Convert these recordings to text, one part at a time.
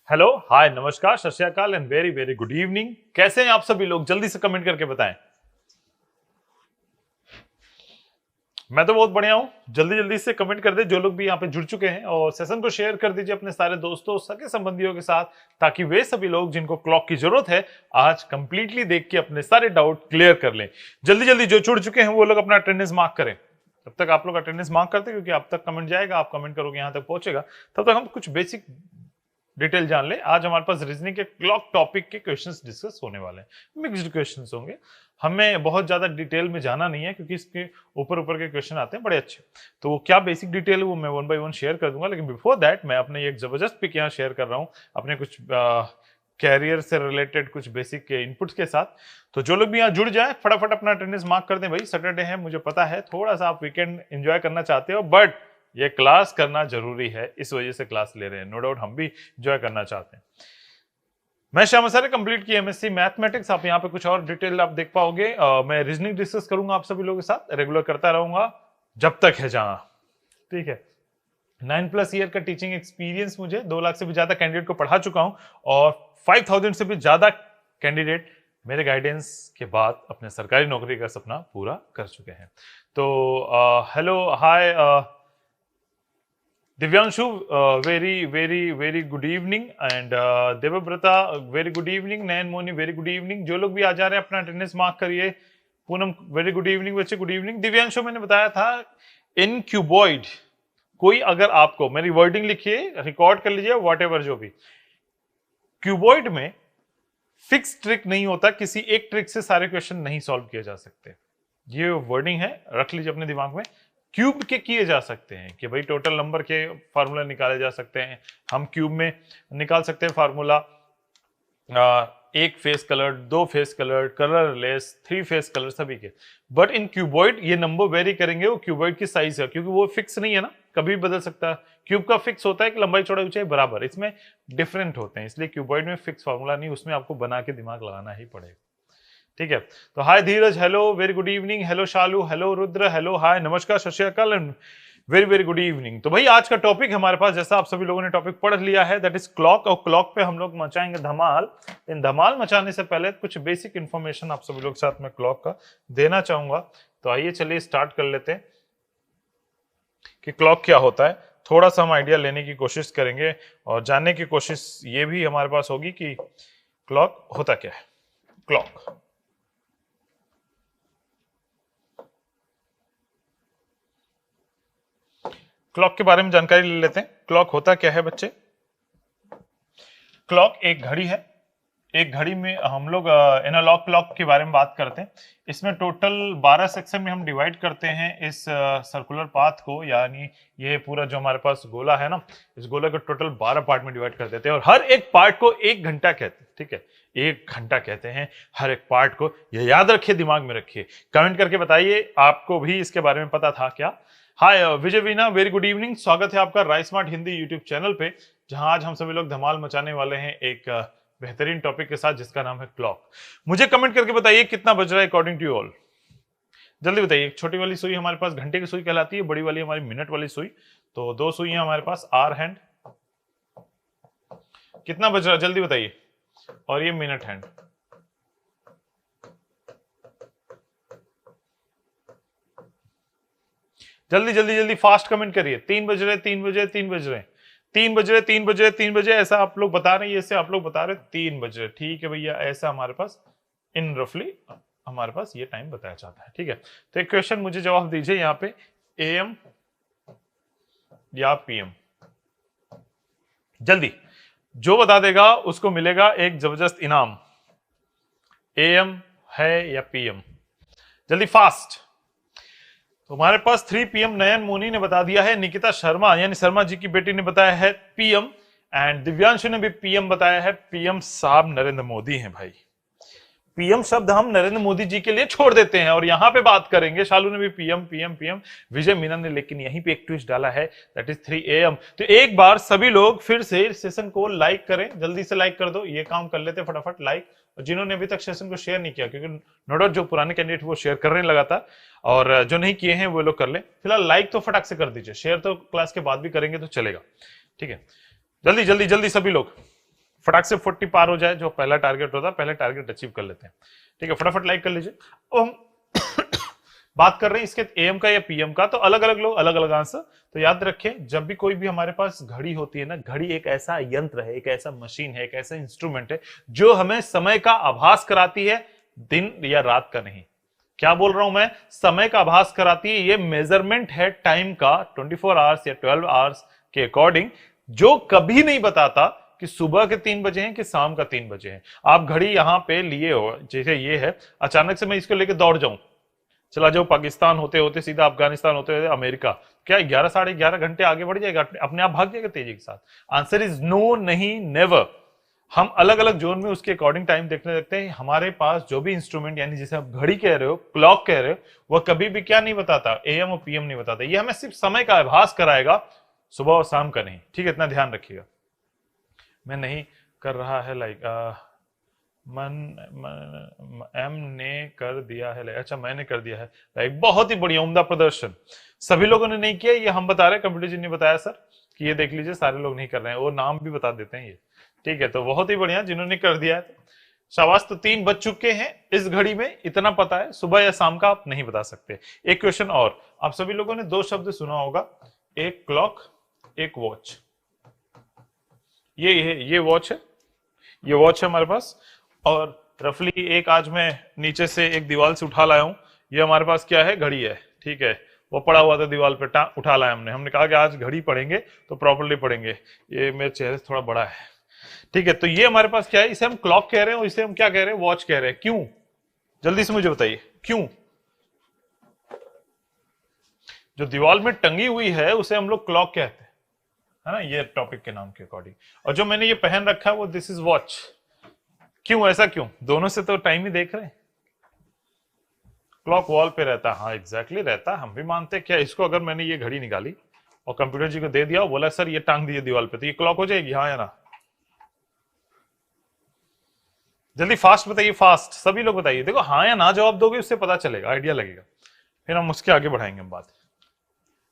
Hello, hi, नमस्कार, सत श्री अकाल and very very good evening. कैसे हैं आप सभी लोग? जल्दी से कमेंट करके बताएं। मैं तो बहुत बढ़िया हूं। जल्दी जल्दी से कमेंट कर दे जो लोग भी यहाँ पे जुड़ चुके हैं, और सेशन को शेयर कर दीजिए अपने सारे दोस्तों, सगे संबंधियों के साथ, ताकि वे सभी लोग जिनको क्लॉक की जरूरत है आज कंप्लीटली देख के अपने सारे डाउट क्लियर कर लें। जल्दी जल्दी जो जुड़ चुके हैं वो लोग अपना अटेंडेंस मार्क करें। तब तक आप लोग अटेंडेंस मार्क करते, क्योंकि आप तक कमेंट जाएगा, आप कमेंट करोगे यहाँ तक पहुंचेगा, तब तक हम कुछ बेसिक डिटेल जान ले। आज हमारे पास रीजनिंग के क्लॉक टॉपिक के क्वेश्चंस डिस्कस होने वाले हैं। मिक्स्ड क्वेश्चंस होंगे, हमें बहुत ज्यादा डिटेल में जाना नहीं है, क्योंकि इसके ऊपर ऊपर के क्वेश्चन आते हैं बड़े अच्छे। तो वो क्या बेसिक डिटेल है वो मैं वन बाय वन शेयर कर दूंगा, लेकिन बिफोर दैट मैं अपने एक जबरदस्त पिक यहाँ शेयर कर रहा हूँ अपने कुछ कैरियर से रिलेटेड कुछ बेसिक के इनपुट्स के साथ। तो जो लोग भी यहाँ जुड़ जाए फटाफट अपना अटेंडेंस मार्क कर दें। भाई सैटरडे है, मुझे पता है थोड़ा सा आप वीकेंड एंजॉय करना चाहते हो, बट ये क्लास करना जरूरी है, इस वजह से क्लास ले रहे हैं। नो डाउट हम भी एंजॉय करना चाहते हैं। मैं श्याम सर कंप्लीट की एमएससी मैथमेटिक्स। आप यहाँ पे कुछ और डिटेल आप देख पाओगे। मैं रीजनिंग डिस्कस करूंगा आप सभी लोगों के साथ, रेगुलर करता रहूंगा जब तक है जहां। ठीक है, 9+ ईयर का टीचिंग एक्सपीरियंस, मुझे 2 लाख से भी ज्यादा कैंडिडेट को पढ़ा चुका हूं, और 5000 से भी ज्यादा कैंडिडेट मेरे गाइडेंस के बाद अपने सरकारी नौकरी का सपना पूरा कर चुके हैं। तो hello, hi Divyanshu, very very very good evening, and Devvrata very good evening, Nayan Moni very good evening. जो लोग भी आ जा रहे हैं अपना अटेंडेंस मार्क करिए। पूनम वेरी गुड इवनिंग बच्चे, गुड इवनिंग। दिव्यांशु, मैंने बताया था इन क्यूबॉइड, कोई अगर आपको मेरी वर्डिंग लिखिए, रिकॉर्ड कर लीजिए, व्हाटएवर जो भी, क्यूबॉइड में फिक्स ट्रिक नहीं होता, किसी एक ट्रिक से सारे क्वेश्चन नहीं सॉल्व किए जा सकते। ये वर्डिंग है, रख लीजिए अपने दिमाग में। क्यूब के किए जा सकते हैं कि भाई टोटल नंबर के फार्मूला निकाले जा सकते हैं, हम क्यूब में निकाल सकते हैं फार्मूला। एक face colour, 2 face colour, colourless, 3 face colour, सभी के। बट इन क्यूबॉइड ये नंबर वेरी करेंगे, वो क्यूबॉइड की साइज है, क्योंकि वो फिक्स नहीं है ना, कभी भी बदल सकता है। क्यूब का फिक्स होता है कि लंबाई चौड़ाई ऊंचाई बराबर, इसमें डिफरेंट होते हैं, इसलिए क्यूबॉइड में फिक्स फार्मूला नहीं, उसमें आपको बना के दिमाग लगाना ही पड़ेगा। ठीक है, तो hi Dhiraj, hello, very good evening, hello Shalu, hello Rudra, hello, hi, नमस्कार, सत श्री अकाल and very very good evening. तो भाई आज का टॉपिक हमारे पास, जैसा आप सभी लोगों ने टॉपिक पढ़ लिया है, दैट इज क्लॉक, और क्लॉक पे हम लोग मचाएंगे धमाल। इन धमाल मचाने से पहले कुछ बेसिक इंफॉर्मेशन आप सभी लोग साथ में क्लॉक का देना चाहूंगा। तो आइए चलिए स्टार्ट कर लेते हैं कि क्लॉक क्या होता है। थोड़ा सा हम आइडिया लेने की कोशिश करेंगे, और जानने की कोशिश ये भी हमारे पास होगी कि क्लॉक होता क्या है। क्लॉक, क्लॉक के बारे में जानकारी ले लेते हैं। क्लॉक होता क्या है बच्चे? क्लॉक एक घड़ी है। एक घड़ी में हम लोग एनालॉग क्लॉक के बारे में बात करते हैं। इसमें टोटल 12 सेक्शन में हम डिवाइड करते हैं इस सर्कुलर पाथ को, यानी ये पूरा जो हमारे पास गोला है ना, इस गोला को टोटल 12 पार्ट में डिवाइड कर देते हैं, और हर एक पार्ट को 1 घंटा कहते हैं। ठीक है, 1 घंटा कहते हैं हर एक पार्ट को। ये याद रखिए, दिमाग में रखिए। कमेंट करके बताइए आपको भी इसके बारे में पता था क्या। हाय विजय वीना, वेरी गुड इवनिंग। स्वागत है आपका rice smart Hindi YouTube channel पे, जहां आज हम सभी लोग धमाल मचाने वाले हैं एक बेहतरीन टॉपिक के साथ, जिसका नाम है क्लॉक। मुझे कमेंट करके बताइए कितना बज रहा है अकॉर्डिंग टू यू ऑल। जल्दी बताइए। छोटी वाली सुई हमारे पास घंटे की सुई कहलाती है, बड़ी वाली हमारी मिनट वाली सुई। तो 2 सुई है हमारे पास, आवर हैंड। कितना बज रहा है जल्दी बताइए। और ये मिनट हैंड। जल्दी जल्दी जल्दी फास्ट कमेंट करिए। 3 बज रहे, 3 बजे, 3 बज रहे, 3 बज रहे, 3 बज रहे, 3 बजे, ऐसा आप लोग बता रहे हैं, ऐसे आप लोग बता रहे 3 बज रहे। ठीक है भैया, ऐसा हमारे पास इन रफली हमारे पास ये टाइम बताया जाता है। ठीक है, तो एक क्वेश्चन मुझे जवाब दीजिए यहाँ पे, AM या PM। जल्दी, जो बता देगा उसको मिलेगा एक जबरदस्त इनाम। AM है या PM? जल्दी फास्ट। तो हमारे पास 3 PM नयन मोनी ने बता दिया है, निकिता शर्मा यानी शर्मा जी की बेटी ने बताया है PM, एंड दिव्यांशु ने भी PM बताया है। PM साहब नरेंद्र मोदी हैं भाई। PM शब्द हम नरेंद्र मोदी जी के लिए छोड़ देते हैं और यहां पे बात करेंगे। शालू ने भी PM। विजय मीना ने लेकिन यहीं पे एक ट्विस्ट डाला है, दैट इज 3 AM। तो एक बार सभी लोग फिर से सेशन को लाइक करें, जल्दी से लाइक कर दो। ये काम कर लेते फटाफट लाइक, और जिन्होंने अभी तक सेशन को शेयर नहीं किया, क्योंकि नो डाउट जो पुराने कैंडिडेट वो शेयर कर रहे हैं लगातार, और जो नहीं किए हैं वो लोग कर ले। फिलहाल लाइक तो फटाक से कर दीजिए, शेयर तो क्लास के बाद भी करेंगे तो चलेगा। ठीक है, जल्दी जल्दी जल्दी सभी लोग। फटाक से 40 पार हो जाए, जो पहला टारगेट होता है, पहले टारगेट अचीव कर लेते हैं। ठीक है, फटाफट लाइक कर लीजिए। अब हम बात कर रहे हैं इसके एएम का या पीएम का, तो अलग अलग लोग अलग अलग आंसर। तो याद रखें, जब भी कोई भी हमारे पास घड़ी होती है ना, घड़ी एक ऐसा यंत्र है, एक ऐसा मशीन है, एक ऐसा इंस्ट्रूमेंट है जो हमें समय का आभास कराती है, दिन या रात का नहीं। क्या बोल रहा हूं मैं? समय का आभास कराती है। ये मेजरमेंट है टाइम का 24 आवर्स या 12 आवर्स के अकॉर्डिंग, जो कभी नहीं बताता कि सुबह के 3 बजे हैं कि शाम का 3 बजे हैं। आप घड़ी यहां पे लिए हो, जैसे ये है, अचानक से मैं इसको लेके दौड़ जाऊं, चला जाओ पाकिस्तान होते होते सीधा अफगानिस्तान होते होते अमेरिका, क्या 11 साढ़े 11 घंटे आगे बढ़ जाएगा? अपने आप भाग जाएगा तेजी के साथ? आंसर इज नो, नहीं, नेवर। हम अलग अलग जोन में उसके अकॉर्डिंग टाइम देखने लगते हैं। हमारे पास जो भी इंस्ट्रूमेंट, यानी जिसे आप घड़ी कह रहे हो, क्लॉक कह रहे हो, वह कभी भी क्या नहीं बताता, एएम और पीएम नहीं बताता। ये हमें सिर्फ समय का आभास कराएगा, सुबह और शाम का नहीं। ठीक है, इतना ध्यान रखिएगा। मैं नहीं कर रहा है लाइक, एम ने कर दिया है, अच्छा मैंने कर दिया है लाइक। बहुत ही बढ़िया, उम्दा प्रदर्शन। सभी लोगों ने नहीं किया, ये हम बता रहे हैं, कंप्यूटर जी ने बताया सर कि ये देख लीजिए सारे लोग नहीं कर रहे हैं, वो नाम भी बता देते हैं ये। ठीक है, तो बहुत ही बढ़िया जिन्होंने कर दिया है, तो शाबाश। तो 3 बज चुके हैं इस घड़ी में, इतना पता है, सुबह या शाम का आप नहीं बता सकते। एक क्वेश्चन और, आप सभी लोगों ने 2 शब्द सुना होगा, एक क्लॉक, एक वॉच। ये वॉच है, ये वॉच है हमारे पास, और रफली एक आज मैं नीचे से एक दीवार से उठा लाया हूं। ये हमारे पास क्या है? घड़ी है। ठीक है, वो पड़ा हुआ था दीवार पे, उठा लाया हमने कहा कि आज घड़ी पढ़ेंगे तो प्रॉपर्ली पढ़ेंगे। ये मेरे चेहरे से थोड़ा बड़ा है। ठीक है, तो ये हमारे पास क्या है? इसे हम क्लॉक कह रहे हैं और इसे हम क्या कह रहे हैं? वॉच कह रहे हैं। क्यों? जल्दी से मुझे बताइए क्यों? जो दीवार में टंगी हुई है उसे हम लोग क्लॉक कहते हैं, है ना, ये टॉपिक के नाम के अकॉर्डिंग। और जो मैंने ये पहन रखा है वो दिस इज वॉच। क्यों? ऐसा क्यों? दोनों से तो टाइम ही देख रहे हैं। क्लॉक वॉल पे रहता है, हाँ एग्जैक्टली रहता है, हम भी मानते हैं। क्या इसको अगर मैंने ये घड़ी निकाली और कंप्यूटर जी को दे दिया, बोला सर ये टांग दिए दीवार पे, तो ये क्लॉक हो जाएगी, हाँ या ना? जल्दी फास्ट बताइए, फास्ट सभी लोग बताइए। देखो हाँ या ना जवाब दोगे, उससे पता चलेगा, आइडिया लगेगा, फिर हम उसके आगे बढ़ाएंगे हम बात।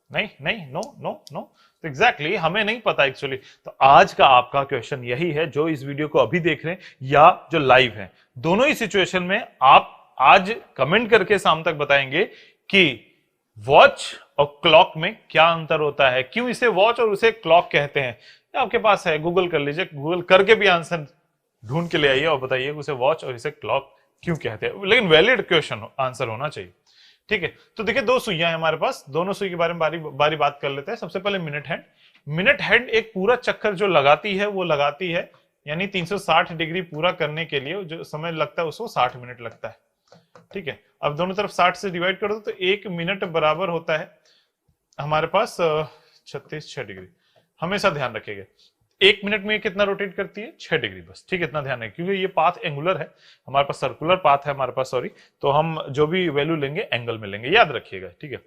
नहीं नहीं, नो नो नो, तो एग्जैक्टली हमें नहीं पता एक्चुअली। तो आज का आपका क्वेश्चन यही है, जो इस वीडियो को अभी देख रहे हैं या जो लाइव है, दोनों ही सिचुएशन में आप आज कमेंट करके शाम तक बताएंगे कि वॉच और क्लॉक में क्या अंतर होता है, क्यों इसे वॉच और उसे क्लॉक कहते हैं। आपके पास है, गूगल कर लीजिए, गूगल करके भी आंसर ढूंढ के ले आइए और बताइए उसे वॉच और इसे क्लॉक क्यों कहते हैं, लेकिन वैलिड क्वेश्चन आंसर होना चाहिए। ठीक है, तो देखिए 2 सुइयां हैं हमारे पास, दोनों सुई के बारे में बारी बारी बात कर लेते हैं। सबसे पहले मिनट हैंड। मिनट हैंड एक पूरा चक्कर जो लगाती है वो लगाती है, यानी 360 डिग्री पूरा करने के लिए जो समय लगता है उसको 60 मिनट लगता है। ठीक है, अब दोनों तरफ 60 से डिवाइड कर दो तो 1 मिनट बराबर होता है हमारे पास 36 डिग्री। हमेशा ध्यान रखिएगा 1 मिनट में कितना रोटेट करती है? 6 डिग्री बस। ठीक है, इतना ध्यान रखिए, क्योंकि ये पाथ एंगुलर है, हमारे पास सर्कुलर पाथ है हमारे पास, सॉरी, तो हम जो भी वैल्यू लेंगे एंगल में लेंगे, याद रखिएगा। ठीक है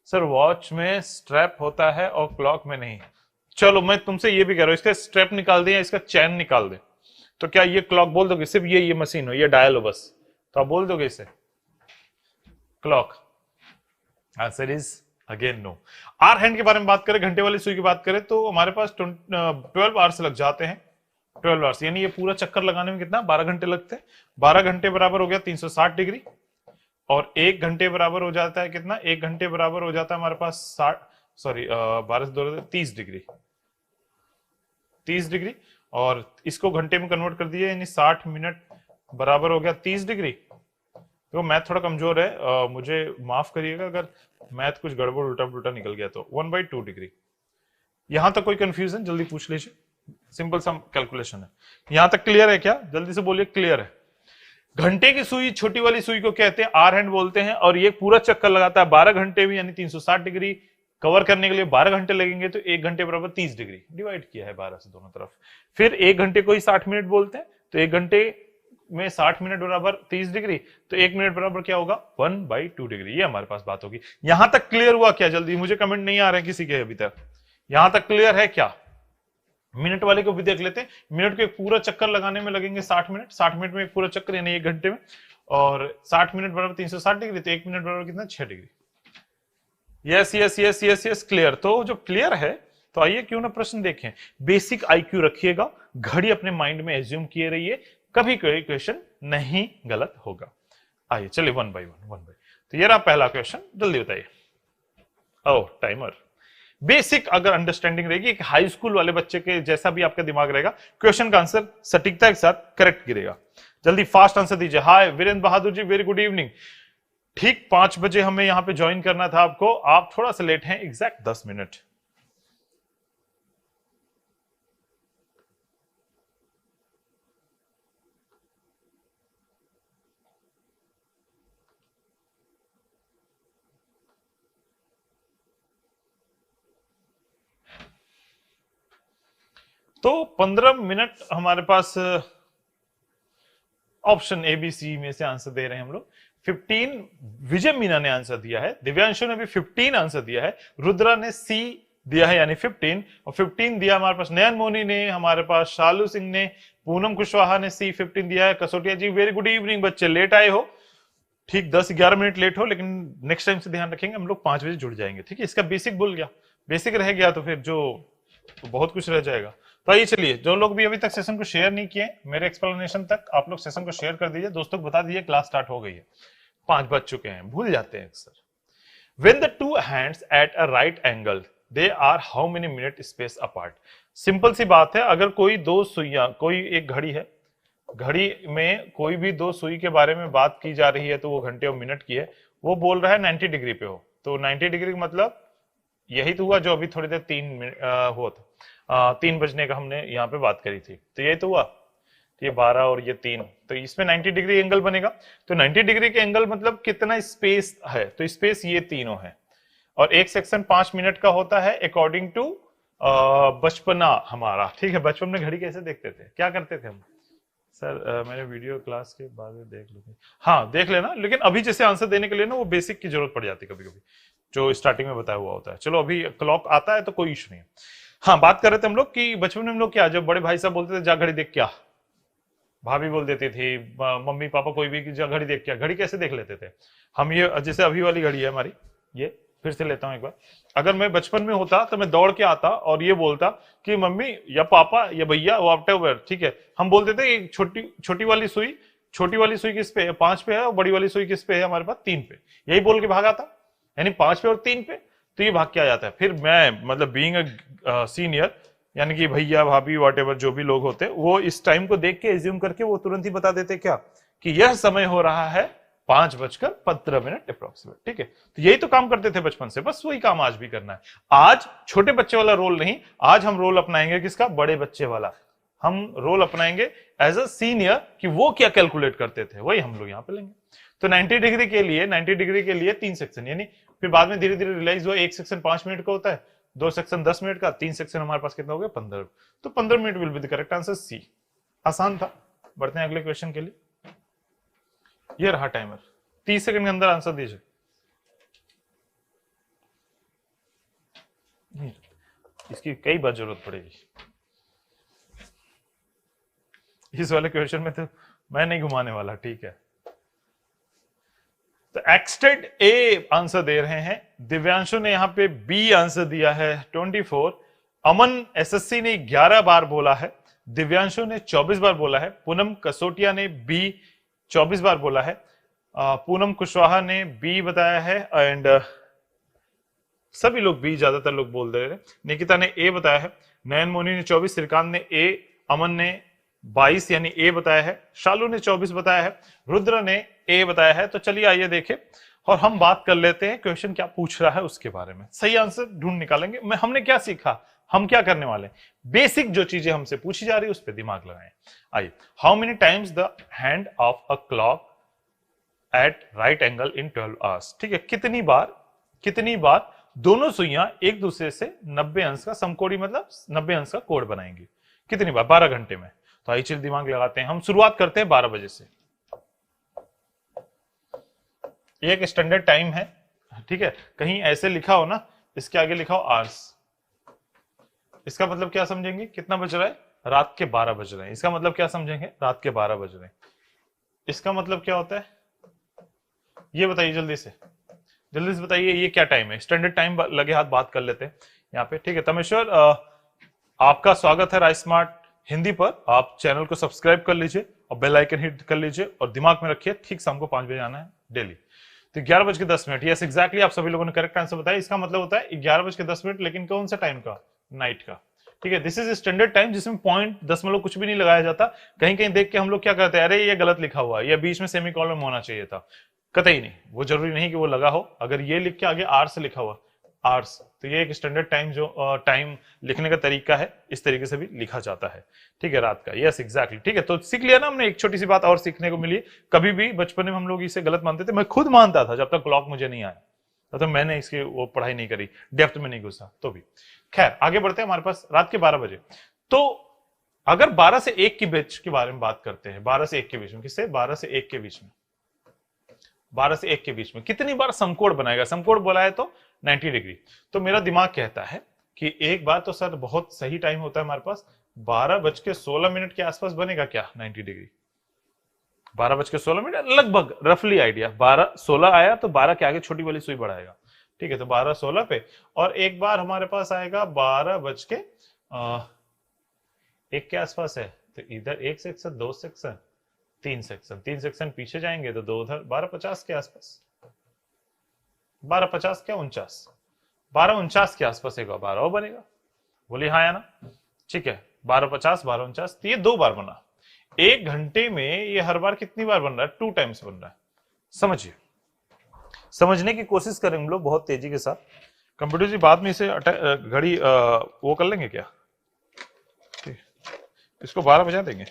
सर, वॉच में स्ट्रैप होता है और क्लॉक में नहीं। चलो मैं तुमसे ये भी कह रहा हूं, इसका स्ट्रैप निकाल दे या इसका चैन निकाल दे, तो क्या ये क्लॉक बोल दोगे? सिर्फ ये मशीन हो, ये डायल हो बस, तो आप बोल दोगे इसे clock? Answer is again no. Hour hand के बारे में बात करें, घंटे वाली सुई की बात करें, तो हमारे पास 12 आवर्स लग जाते हैं। 12 आवर्स यानी ये पूरा चक्कर लगाने में कितना? 12 घंटे लगते हैं। 12 घंटे बराबर हो गया 360 डिग्री, और 1 घंटे बराबर हो जाता है कितना? 1 घंटे बराबर हो जाता है हमारे पास 60, सॉरी 12 से 2 30 डिग्री, 30 डिग्री, और इसको घंटे में कन्वर्ट कर दिया, यानी 60 मिनट बराबर हो गया 30 डिग्री। तो मैथ थोड़ा कमजोर है, मुझे माफ करिएगा अगर मैथ कुछ गड़बड़ उल्टा पुल्टा निकल गया तो। 1/2 डिग्री। यहां तक कोई कंफ्यूजन? जल्दी पूछ लीजिए, सिंपल सा कैलकुलेशन है। यहां तक क्लियर है क्या? जल्दी से बोलिए क्लियर है। घंटे की सुई, छोटी वाली सुई को कहते हैं आर हैंड बोलते हैं, और ये पूरा चक्कर लगाता है 12 घंटे में, यानी 360 डिग्री कवर करने के लिए 12 घंटे लगेंगे, तो 1 घंटे बराबर 30 डिग्री, डिवाइड किया है 12 से दोनों तरफ। फिर 1 घंटे को ही 60 मिनट बोलते हैं, तो 1 घंटे में 60 मिनट बराबर 30 डिग्री, तो 1 मिनट बराबर क्या होगा? 1/2 डिग्री। ये हमारे पास बात होगी। यहां तक क्लियर हुआ क्या? जल्दी, मुझे कमेंट नहीं आ रहे किसी के अभी तक। यहां तक क्लियर है क्या? मिनट वाले को भी देख लेते हैं। मिनट के पूरा चक्कर लगाने में लगेंगे 60 मिनट, 60 मिनट में एक पूरा चक्कर यानी 1 घंटे में, और 60 मिनट बराबर 360 डिग्री, तो 1 मिनट बराबर कितना? 6 degree. Yes yes yes yes yes, clear. तो जो क्लियर है तो आइए क्यों ना प्रश्न देखें। बेसिक आईक्यू रखिएगा, घड़ी अपने माइंड में एज्यूम किए रहिए, कभी कोई क्वेश्चन नहीं गलत होगा। आइए चलिए वन बाय वन बाय। तो ये रहा पहला क्वेश्चन, जल्दी बताइए। ओह टाइमर। बेसिक अगर अंडरस्टैंडिंग रहेगी, एक हाई स्कूल वाले बच्चे के जैसा भी आपका दिमाग रहेगा, क्वेश्चन का आंसर सटीकता के साथ करेक्ट गिरेगा। जल्दी फास्ट आंसर दीजिए। हाय Virendra Bahadur ji, very good evening. ठीक 5 बजे हमें यहां पे ज्वाइन करना था आपको, आप थोड़ा सा लेट हैं, एग्जैक्ट 10 मिनट। तो 15 मिनट हमारे पास ऑप्शन ए बी सी में से आंसर दे रहे हैं हम लोग। 15 विजय मीना ने आंसर दिया है, दिव्यांशु ने भी 15 आंसर दिया है, रुद्रा ने सी दिया है यानी 15, और 15 दिया हमारे पास नयन मोनी ने, हमारे पास शालू सिंह ने, पूनम कुशवाहा ने सी 15 दिया है। कसोटिया जी वेरी गुड इवनिंग। बच्चे लेट आए हो, ठीक 10-11 मिनट लेट हो, लेकिन नेक्स्ट टाइम से ध्यान रखेंगे, हम लोग 5 बजे जुड़ जाएंगे। ठीक है, इसका बेसिक भूल गया, बेसिक रह गया तो फिर जो तो बहुत कुछ रह जाएगा। तो आइए चलिए, जो लोग भी अभी तक सेशन को शेयर नहीं किए मेरे एक्सप्लेनेशन तक, आप लोग सेशन को शेयर कर दीजिए, दोस्तों को बता दीजिए क्लास स्टार्ट हो गई है। 5 बज चुके हैं, भूल जाते हैं अक्सर। When the two hands at a right angle, they are how many minute space apart? Simple सी बात है, अगर कोई दो सुइयां, कोई एक घड़ी है, घड़ी में कोई भी दो सुई के बारे में बात की जा रही है तो वो घंटे और मिनट की है, वो बोल रहा है 90 डिग्री पे हो, तो 90 डिग्री मतलब यही तो हुआ जो अभी थोड़ी देर 3 हुआ था, 3 बजने का हमने यहाँ पे बात करी थी, तो यही तो हुआ, ये 12 और ये 3, तो इसमें 90 डिग्री एंगल बनेगा। तो 90 डिग्री के एंगल मतलब कितना स्पेस है, तो स्पेस ये तीनों है, और एक सेक्शन 5 मिनट का होता है अकॉर्डिंग टू बचपना हमारा। ठीक है, बचपन में घड़ी कैसे देखते थे, क्या करते थे हम? सर मैंने वीडियो क्लास के बाद में देख लूंगी। हाँ देख लेना, लेकिन अभी जैसे आंसर देने के लिए ना वो बेसिक की जरूरत पड़ जाती है कभी कभी, जो स्टार्टिंग में बताया हुआ होता है। चलो अभी क्लॉक आता है तो कोई इशू नहीं है। हाँ, बात कर रहे थे हम लोग कि बचपन में हम लोग क्या, जब बड़े भाई साहब बोलते थे जा घड़ी देख, क्या भाभी बोल देती थी, मम्मी पापा कोई भी जा घड़ी देख, क्या घड़ी कैसे देख लेते थे हम? ये जैसे अभी वाली घड़ी है हमारी, ये फिर से लेता हूं एक बार। अगर मैं बचपन में होता तो मैं दौड़ के आता और ये बोलता कि मम्मी या पापा या भैया व्हाटएवर, ठीक है, हम बोलते थे छोटी छोटी वाली सुई, छोटी वाली सुई किस पे है? 5 पे है, और बड़ी वाली सुई किस पे है? हमारे पास 3 पे। यही बोल के भागा था, यानी 5 पे और 3 पे, तो ये भाग के आ जाता है। फिर मैं मतलब बीइंग अ सीनियर, यानी कि भैया भाभी व्हाटएवर जो भी लोग होते, वो इस टाइम को देख के एज्यूम करके वो तुरंत ही बता देते क्या, कि यह समय हो रहा है 5:15 अप्रोक्सीमेट। ठीक है, तो यही तो काम करते थे बचपन से, बस वही काम आज भी करना है। आज छोटे बच्चे वाला रोल नहीं, आज हम रोल अपनाएंगे किसका? बड़े बच्चे वाला। हम रोल अपनाएंगे एज अ सीनियर, कि वो क्या कैलकुलेट करते थे वही हम लोग यहाँ पे लेंगे। तो 90 डिग्री के लिए 90 डिग्री के लिए 3 सेक्शन, यानी फिर बाद में धीरे धीरे रियलाइज हुआ एक सेक्शन 5 मिनट का होता है, 2 सेक्शन 10 मिनट का, 3 सेक्शन हमारे पास कितना हो गया? 15। तो 15 minute will be the correct answer, C. आसान था। बढ़ते हैं अगले क्वेश्चन के लिए। ये रहा टाइमर, 30 सेकंड के अंदर आंसर दीजिए। इसकी कई बार जरूरत पड़ेगी, इस वाले क्वेश्चन में तो मैं नहीं घुमाने वाला। ठीक है, तो एक्सटेड ए आंसर दे रहे हैं, दिव्यांशु ने यहां पे बी आंसर दिया है 24, अमन एसएससी ने 11 बार बोला है, दिव्यांशु ने 24 बार बोला है, पूनम कसोटिया ने बी 24 बार बोला है, पूनम कुशवाहा ने बी बताया है, एंड सभी लोग बी ज्यादातर लोग बोल रहे हैं। निकिता ने ए बताया है, नयन मोनी ने 24, श्रीकांत ने ए, अमन ने 22 यानी ए बताया है, शालू ने 24 बताया है, रुद्र ने ए बताया है। तो चलिए आइए देखें और हम बात कर लेते हैं क्वेश्चन क्या पूछ रहा है उसके बारे में, सही आंसर ढूंढ निकालेंगे। हमने क्या सीखा, हम क्या करने वाले, बेसिक जो चीजें हमसे पूछी जा रही है उस पर दिमाग लगाएं। आइए, how many times the hand of a clock at right angle in 12 hours. ठीक है, कितनी बार दोनों सुइयां एक दूसरे से 90 अंश का समकोणी, मतलब 90 अंश का कोण बनाएंगे, कितनी बार? 12 घंटे में। तो आइए चलिए दिमाग लगाते हैं, हम शुरुआत करते हैं 12 बजे से। एक स्टैंडर्ड टाइम है, ठीक है, कहीं ऐसे लिखा हो ना, इसके आगे लिखा हो आवर्स, इसका मतलब क्या समझेंगे? कितना बज रहा है? रात के 12 बज रहे हैं। इसका मतलब क्या समझेंगे? रात के 12 बज रहे हैं। इसका मतलब क्या होता है ये बताइए, जल्दी से बताइए, ये क्या टाइम है? स्टैंडर्ड टाइम लगे हाथ बात कर लेते हैं। यहाँ पे, ठीक है। तमेश्वर, आपका स्वागत है राइस स्मार्ट हिंदी पर। आप चैनल को सब्सक्राइब कर लीजिए और बेल आइकन हिट कर लीजिए और दिमाग में रखिए ठीक शाम को 5 बजे आना है डेली। तो 11:10, यस एग्जैक्टली, आप सभी लोगों ने करेक्ट आंसर बताया। इसका मतलब होता है 11:10, लेकिन कौन सा टाइम का? नाइट का, ठीक है। दिस इज स्टैंडर्ड टाइम जिसमें पॉइंट दशमलव कुछ भी नहीं लगाया जाता। कहीं कहीं देख के हम लोग क्या करते हैं, अरे ये गलत लिखा हुआ है, या बीच में सेमीकोलन होना चाहिए था। कतई नहीं, वो जरूरी नहीं कि वो लगा हो। अगर ये लिख के आगे आर से लिखा हुआ आर्स, तो ये एक स्टैंडर्ड टाइम जो टाइम लिखने का तरीका है, इस तरीके से भी लिखा जाता है, ठीक है, रात का। यस एग्जैक्टली, ठीक है। तो सीख लिया ना हमने। एक छोटी सी बात और सीखने को मिली। कभी भी बचपन में हम लोग इसे गलत मानते थे, मैं खुद मानता था जब तक क्लॉक मुझे नहीं आया, तो मैंने इसकी वो पढ़ाई नहीं करी, डेप्थ में नहीं घुसा तो भी। खैर आगे बढ़ते हैं। हमारे पास रात के 12 बजे, तो अगर 12 से 1 की बीच के बारे में बात करते हैं, 12 से 1 के बीच में, किससे? 12 से 1 के बीच में, 12 से 1 के बीच में कितनी बार समकोण बनाएगा? समकोण बोला है तो 90 डिग्री। तो मेरा दिमाग कहता है कि एक बार तो सर बहुत सही टाइम होता है हमारे पास, 12:16 के आसपास बनेगा क्या 90 डिग्री? 12:16 लगभग, रफली आइडिया। 12:16 आया तो 12 के आगे छोटी वाली सुई बढ़ाएगा, ठीक है। तो 12:16 पे, और एक बार हमारे पास आएगा 12:1 के आसपास है, तो इधर एक सेक्शन, दो सेक्शन, तीन सेक्शन पीछे जाएंगे तो दो उधर, 12:50 के आसपास, 12:50 क्या 49, 12:49 के आसपास एक 12 बनेगा। बोलिए हाँ या ना? ठीक है, 12:50, 12:49, तो ये 2 बार बना। 1 घंटे में ये हर बार कितनी बार बन रहा है? 2 टाइम्स बन रहा है। समझिए, समझने की कोशिश करें हम लोग बहुत तेजी के साथ। कंप्यूटर जी बाद में इसे घड़ी वो कर लेंगे क्या? ठीक, इसको 12 बजा देंगे,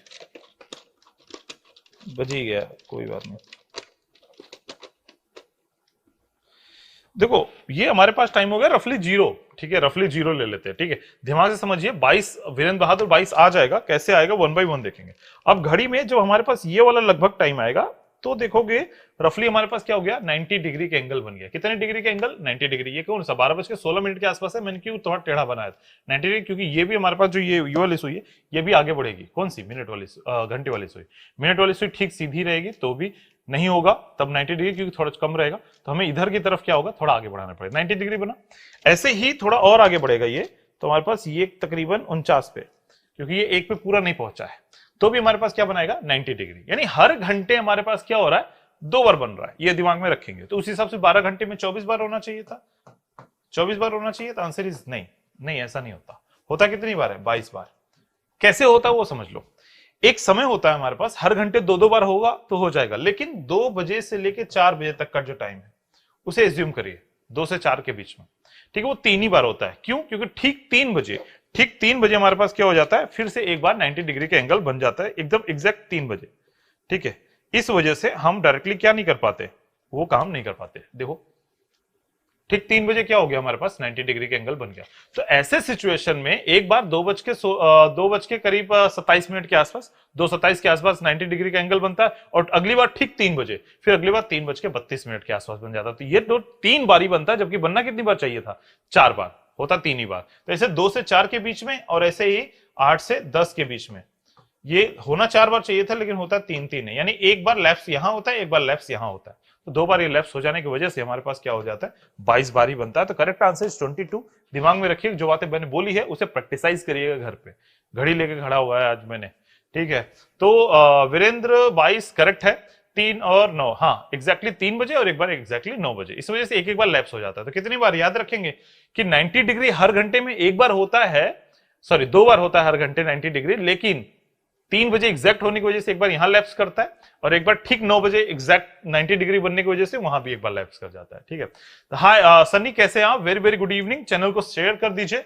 बज ही गया, कोई बात नहीं। देखो ये हमारे पास टाइम हो गया रफली 0, ठीक है, रफली 0 ले लेते हैं, ठीक है। दिमाग से समझिए, 22 वीरेंद्र बहादुर 22 आ जाएगा, कैसे आएगा 1 बाय 1 देखेंगे। अब घड़ी में जब हमारे पास ये वाला लगभग टाइम आएगा, तो देखोगे रफली हमारे पास क्या हो गया, 90 डिग्री के एंगल बन गया। कितने डिग्री के एंगल? 90 डिग्री। ये कौन सा? 12:16 के आसपास है। मैंने क्यों थोड़ा टेढ़ा बनाया था 90 डिग्री? क्योंकि ये भी हमारे पास जो ये वाली सुई है, ये भी आगे बढ़ेगी। कौन सी? मिनट वाली, घंटे वाली सुई। मिनट वाली सुई ठीक सीधी रहेगी तो भी नहीं होगा तब 90 डिग्री, क्योंकि थोड़ा कम रहेगा, तो हमें इधर की तरफ क्या होगा, थोड़ा आगे बढ़ाना पड़ेगा। 90 डिग्री बना। ऐसे ही थोड़ा और आगे बढ़ेगा ये, तो हमारे पास ये तकरीबन 49 पे, क्योंकि ये 1 पे पूरा नहीं पहुंचा है, तो भी हमारे पास क्या बनाएगा 90 डिग्री। यानी हर घंटे हमारे पास क्या हो रहा है, 2 बार बन रहा है। ये दिमाग में रखेंगे तो उस हिसाब से 12 घंटे में 24 बार होना चाहिए था। 24 बार होना चाहिए था। आंसर इज नहीं, नहीं ऐसा नहीं होता। होता कितनी बार है? 22 बार। कैसे होता है वो समझ लो। एक समय होता है हमारे पास, हर घंटे 2-2 बार होगा तो हो जाएगा, लेकिन 2 बजे से लेके 4 बजे तक का जो टाइम है उसे एज्यूम करिए 2 से 4 के बीच में, ठीक है। वो 3 ही बार होता है। क्यों? क्योंकि ठीक 3 बजे हमारे पास क्या हो जाता है, फिर से एक बार 90 डिग्री का एंगल बन जाता है, एकदम एग्जैक्ट 3 बजे, ठीक है। इस वजह से हम डायरेक्टली क्या नहीं कर पाते, वो काम नहीं कर पाते। देखो ठीक 3 बजे क्या हो गया हमारे पास, 90 डिग्री का एंगल बन गया। तो ऐसे सिचुएशन में एक बार 2 बज के करीब 27 मिनट के आसपास, 2:27 के आसपास 90 डिग्री का एंगल बनता है, और अगली बार ठीक 3 बजे, फिर अगली बार 3:32 के आसपास बन जाता है। तो ये 3 बारी बनता है, जबकि बनना कितनी बार चाहिए था? 4 बार, होता 3 ही बार। तो ऐसे 2 से 4 के बीच में, और ऐसे ही 8 से 10 के बीच में, ये होना 4 बार चाहिए था, लेकिन होता 3-3 है। यानी एक बार लैप्स यहां होता है, एक बार लैप्स यहां होता है, तो 2 बार ये लैप्स हो जाने की वजह से हमारे पास क्या हो जाता है, 22 बार ही बनता है। तो करेक्ट आंसर इज 22। दिमाग में रखिए, जो बातें मैंने बोली है उसे प्रैक्टिसाइज करिएगा घर पे। घड़ी लेके खड़ा हुआ है आज मैंने, ठीक है। तो वीरेंद्र 22 करेक्ट है। 3 और 9, हाँ एग्जैक्टली 3 बजे, और एक बार एग्जैक्टली 9 बजे। इस वजह से एक बार लैप्स हो जाता है। तो कितनी बार याद रखेंगे कि 90 डिग्री हर घंटे में एक बार होता है, सॉरी 2 बार होता है हर घंटे 90 डिग्री, लेकिन 3 बजे एग्जैक्ट होने की वजह से एक बार यहां लैप्स करता है, और एक बार ठीक 9 बजे एग्जैक्ट 90 डिग्री बनने की वजह से वहां भी एक बार लैप्स कर जाता है, ठीक है। तो हाय सन्नी, कैसे हैं आप? Very very good evening. Channel को शेयर कर दीजिए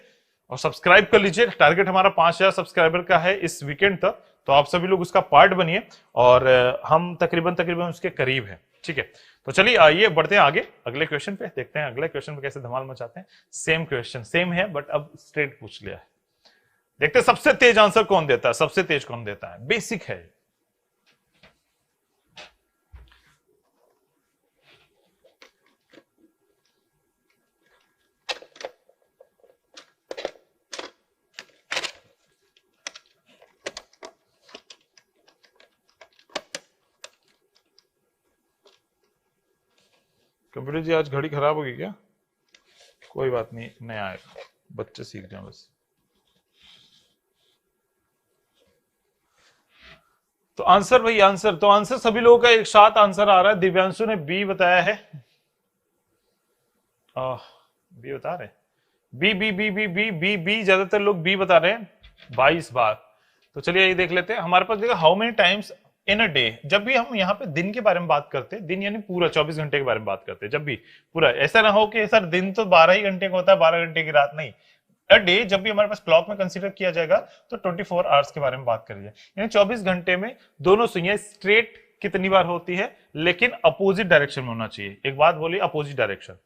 और सब्सक्राइब कर लीजिए। टारगेट हमारा 5000 सब्सक्राइबर का है इस वीकेंड तक, तो आप सभी लोग उसका पार्ट बनिए, और हम तकरीबन उसके करीब है, ठीक है। तो चलिए आइए बढ़ते हैं आगे अगले क्वेश्चन पे, देखते हैं अगले क्वेश्चन पे कैसे धमाल मचाते हैं। सेम क्वेश्चन सेम है, बट अब स्ट्रेट पूछ लिया है। देखते हैं सबसे तेज आंसर कौन देता है, सबसे तेज कौन देता है। बेसिक है। कंप्यूटर जी आज घड़ी खराब होगी क्या? कोई बात नहीं, नया आएगा। बच्चे सीख जाए बस। तो आंसर भाई, आंसर तो आंसर सभी लोगों का एक साथ आंसर आ रहा है। दिव्यांशु ने बी बताया है, बी बता रहे, B B B B B B B, ज्यादातर लोग बी बता रहे हैं 22 बार। तो चलिए ये देख लेते हैं हमारे पास। देखो how many times in a day, जब भी हम यहाँ पे दिन के बारे में बात करते हैं, दिन यानी पूरा 24 घंटे के बारे में बात करते हैं, जब भी पूरा, ऐसा ना हो कि सर दिन तो 12 ही घंटे का होता है, 12 घंटे की रात नहीं। अ डे जब भी हमारे पास क्लॉक में कंसीडर किया जाएगा तो 24 आवर्स के बारे में बात करी जाए, यानी 24 घंटे में दोनों सुइयां स्ट्रेट कितनी बार होती है, लेकिन अपोजिट डायरेक्शन में होना चाहिए। एक बात बोली, अपोजिट डायरेक्शन।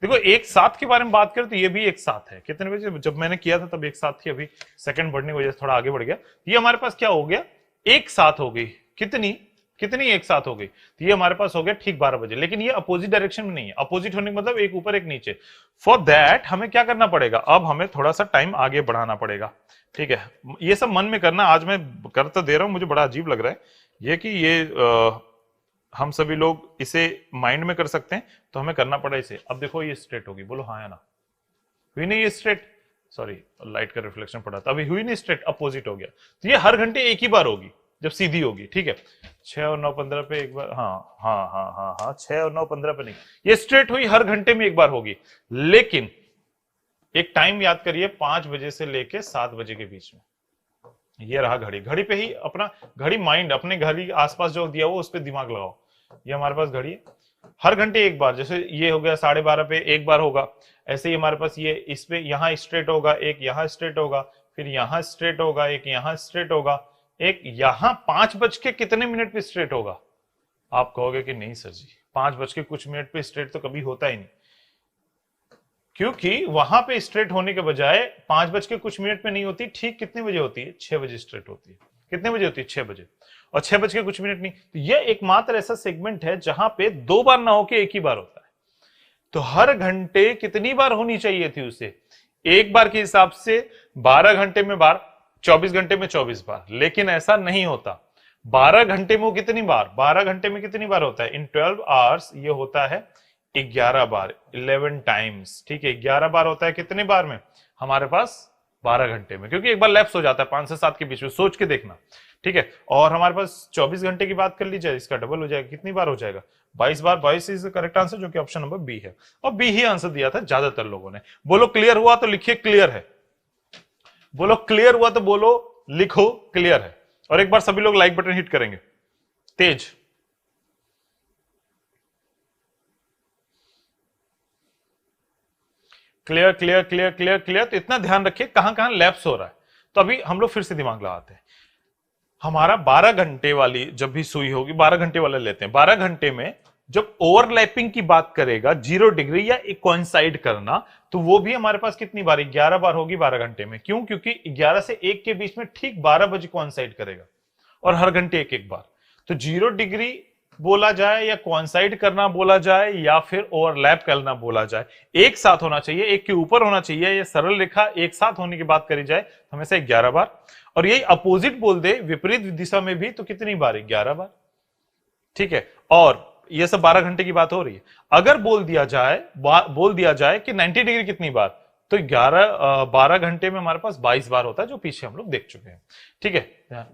देखो एक साथ के बारे में बात करें तो ये भी एक साथ है, कितने बजे जब मैंने किया था तब एक साथ थी, अभी सेकंड बढ़ने की वजह से थोड़ा आगे बढ़ गया। ये हमारे पास क्या हो गया, एक साथ हो गई, कितनी कितनी एक साथ हो गई, तो ये हमारे पास हो गया ठीक 12 बजे, लेकिन ये अपोजिट डायरेक्शन में नहीं है। अपोजिट होने का मतलब एक ऊपर एक नीचे। फॉर दैट हमें क्या करना पड़ेगा, अब हमें थोड़ा सा टाइम आगे बढ़ाना पड़ेगा। ठीक है, ये सब मन में करना, आज मैं कर तो दे रहा हूं, मुझे बड़ा अजीब लग रहा है ये कि ये हम सभी लोग इसे माइंड में कर सकते हैं, तो हमें करना पड़ा इसे। अब देखो ये स्ट्रेट होगी, बोलो हाँ या ना, हुई नहीं ये स्ट्रेट, सॉरी लाइट का रिफ्लेक्शन पड़ा था, अभी हुई नहीं स्ट्रेट, अपोजिट हो गया। तो ये हर घंटे एक ही बार होगी जब सीधी होगी। ठीक है, 6 और 9 15 पे एक बार, हाँ हाँ हाँ हाँ हाँ, 6 और 9 15 पे नहीं, ये स्ट्रेट हुई हर घंटे में एक बार होगी। लेकिन एक टाइम याद करिए, 5 बजे से लेके 7 बजे के बीच में। ये रहा घड़ी, घड़ी पे ही अपना घड़ी माइंड, अपने घड़ी आसपास जो दिया वो उस पर दिमाग लगाओ। ये हमारे पास घड़ी है, हर घंटे एक बार, जैसे ये हो गया 12:30 पे एक बार होगा, ऐसे ही हमारे पास ये इस पे यहाँ स्ट्रेट होगा, एक यहाँ स्ट्रेट होगा, फिर यहाँ स्ट्रेट होगा, एक यहाँ स्ट्रेट होगा, एक यहाँ 5 बज के कितने मिनट पे स्ट्रेट होगा। आप कहोगे कि नहीं सर जी 5 बज के कुछ मिनट पे स्ट्रेट तो कभी होता ही नहीं, क्योंकि वहां पे स्ट्रेट होने के बजाय 5 बज के कुछ मिनट पे नहीं होती, ठीक कितने बजे होती है, 6 बजे स्ट्रेट होती है। कितने बजे होती है, 6 बजे, और 6 बज के कुछ मिनट नहीं। तो यह एकमात्र ऐसा सेगमेंट है जहां पे 2 बार ना होके एक ही बार होता है। तो हर घंटे कितनी बार होनी चाहिए थी उसे, एक बार के हिसाब से 12 घंटे में बार, 24 घंटे में 24 बार, लेकिन ऐसा नहीं होता। 12 घंटे में कितनी बार, 12 घंटे में कितनी बार होता है, इन 12 आवर्स ये होता है 11 बार, 11 टाइम्स। ठीक है, 11 बार होता है कितने बार में, हमारे पास 12 घंटे में, क्योंकि एक बार लैप्स हो जाता है 5 से 7 के बीच में, सोच के देखना। ठीक है, और हमारे पास 24 घंटे की बात कर लीजिए, इसका डबल हो जाएगा, कितनी बार हो जाएगा, 22 बार। 22 इज करेक्ट आंसर, जो कि ऑप्शन नंबर बी है, और बी ही आंसर दिया था ज्यादातर लोगों ने। बोलो क्लियर हुआ तो लिखिए क्लियर है, बोलो क्लियर हुआ तो बोलो लिखो क्लियर है, और एक बार सभी लोग लाइक बटन हिट करेंगे तेज। Clear clear clear clear clear. तो इतना ध्यान रखिए कहां कहां लैप्स हो रहा है। तो अभी हम लोग फिर से दिमाग लगाते हैं, हमारा 12 घंटे वाली जब भी सुई होगी, 12 घंटे वाला लेते हैं, 12 घंटे में जब ओवरलैपिंग की बात करेगा, 0 डिग्री या एक कोइंसाइड करना, तो वो भी हमारे पास कितनी बार, 11 बार होगी 12 घंटे में। क्यों, क्योंकि 11 से 1 के बीच में ठीक 12 बजे कोइंसाइड करेगा, और हर घंटे एक एक बार। तो 0 डिग्री बोला जाए या कोइंसाइड करना बोला जाए या फिर ओवरलैप करना बोला जाए, एक साथ होना चाहिए, एक के ऊपर होना चाहिए, ये सरल रेखा एक साथ होने की बात करी जाए हमेशा 11 बार। और यही अपोजिट बोल दे विपरीत दिशा में भी तो कितनी बार, 11 बार। ठीक है, और ये सब 12 घंटे की बात हो रही है। अगर बोल दिया जाए कि 90 डिग्री कितनी बार, तो 12 घंटे में हमारे पास 22 बार होता है, जो पीछे हम लोग देख चुके हैं। ठीक है,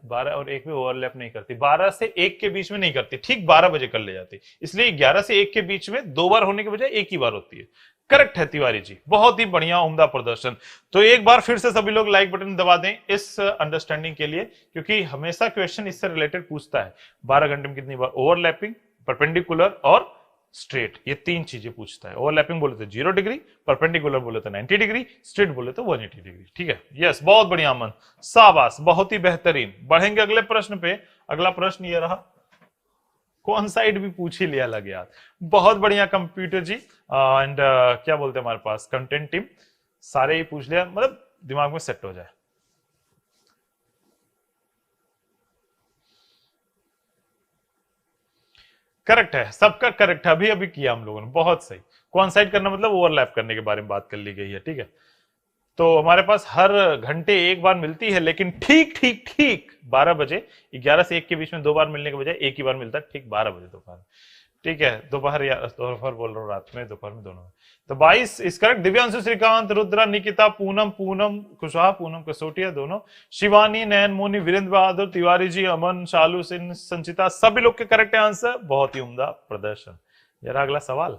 12 और 1 में ओवरलैप नहीं करती, 12 से 1 के बीच में नहीं करती, ठीक 12 बजे कर ले जाती, इसलिए 11 से 1 के बीच में 2 बार होने के बजाय एक ही बार होती है। करेक्ट है तिवारी जी, बहुत ही बढ़िया उम्दा प्रदर्शन। तो एक बार फिर से सभी लोग लाइक बटन दबा दें इस अंडरस्टैंडिंग के लिए, क्योंकि हमेशा क्वेश्चन इससे रिलेटेड पूछता है, 12 घंटे में कितनी बार ओवरलैपिंग, परपेंडिकुलर और स्ट्रेट, ये 3 चीजें पूछता है। ओवरलैपिंग बोले तो 0 डिग्री, परपेंडिकुलर बोले तो 90 डिग्री, स्ट्रेट बोले तो 180 डिग्री। ठीक है, यस, बहुत बढ़िया अमन, शाबाश, बहुत ही बेहतरीन। बढ़ेंगे अगले प्रश्न पे। अगला प्रश्न ये रहा, कौन साइड भी पूछ ही लिया लगे यार, बहुत बढ़िया कंप्यूटर जी एंड क्या बोलते हैं हमारे पास कंटेंट टीम, सारे ही पूछ लिया, मतलब दिमाग में सेट हो जाए। करेक्ट है, सबका करेक्ट है, अभी अभी किया हम लोगों ने, बहुत सही। कोइंसाइड करना मतलब ओवरलैप करने के बारे में बात कर ली गई है। ठीक है, तो हमारे पास हर घंटे एक बार मिलती है, लेकिन ठीक ठीक ठीक 12 बजे, 11 से 1 के बीच में 2 बार मिलने के बजाय एक ही बार मिलता है, ठीक 12 बजे दोपहर। ठीक है, दोपहर या दोपहर बोल रहा हूँ, रात में दोपहर में दोनों में। तो 22 इस करेक्ट। दिव्यांशु, श्रीकांत, रुद्रा, निकिता, पूनम, पूनम कुशवाहा, पूनम कसोटिया दोनों, शिवानी, नयन, मोनी, वीरेंद्र बहादुर, तिवारी जी, अमन, शालू सिंह, संचिता, सभी लोग के करेक्ट आंसर। बहुत ही उम्दा प्रदर्शन। जरा अगला सवाल,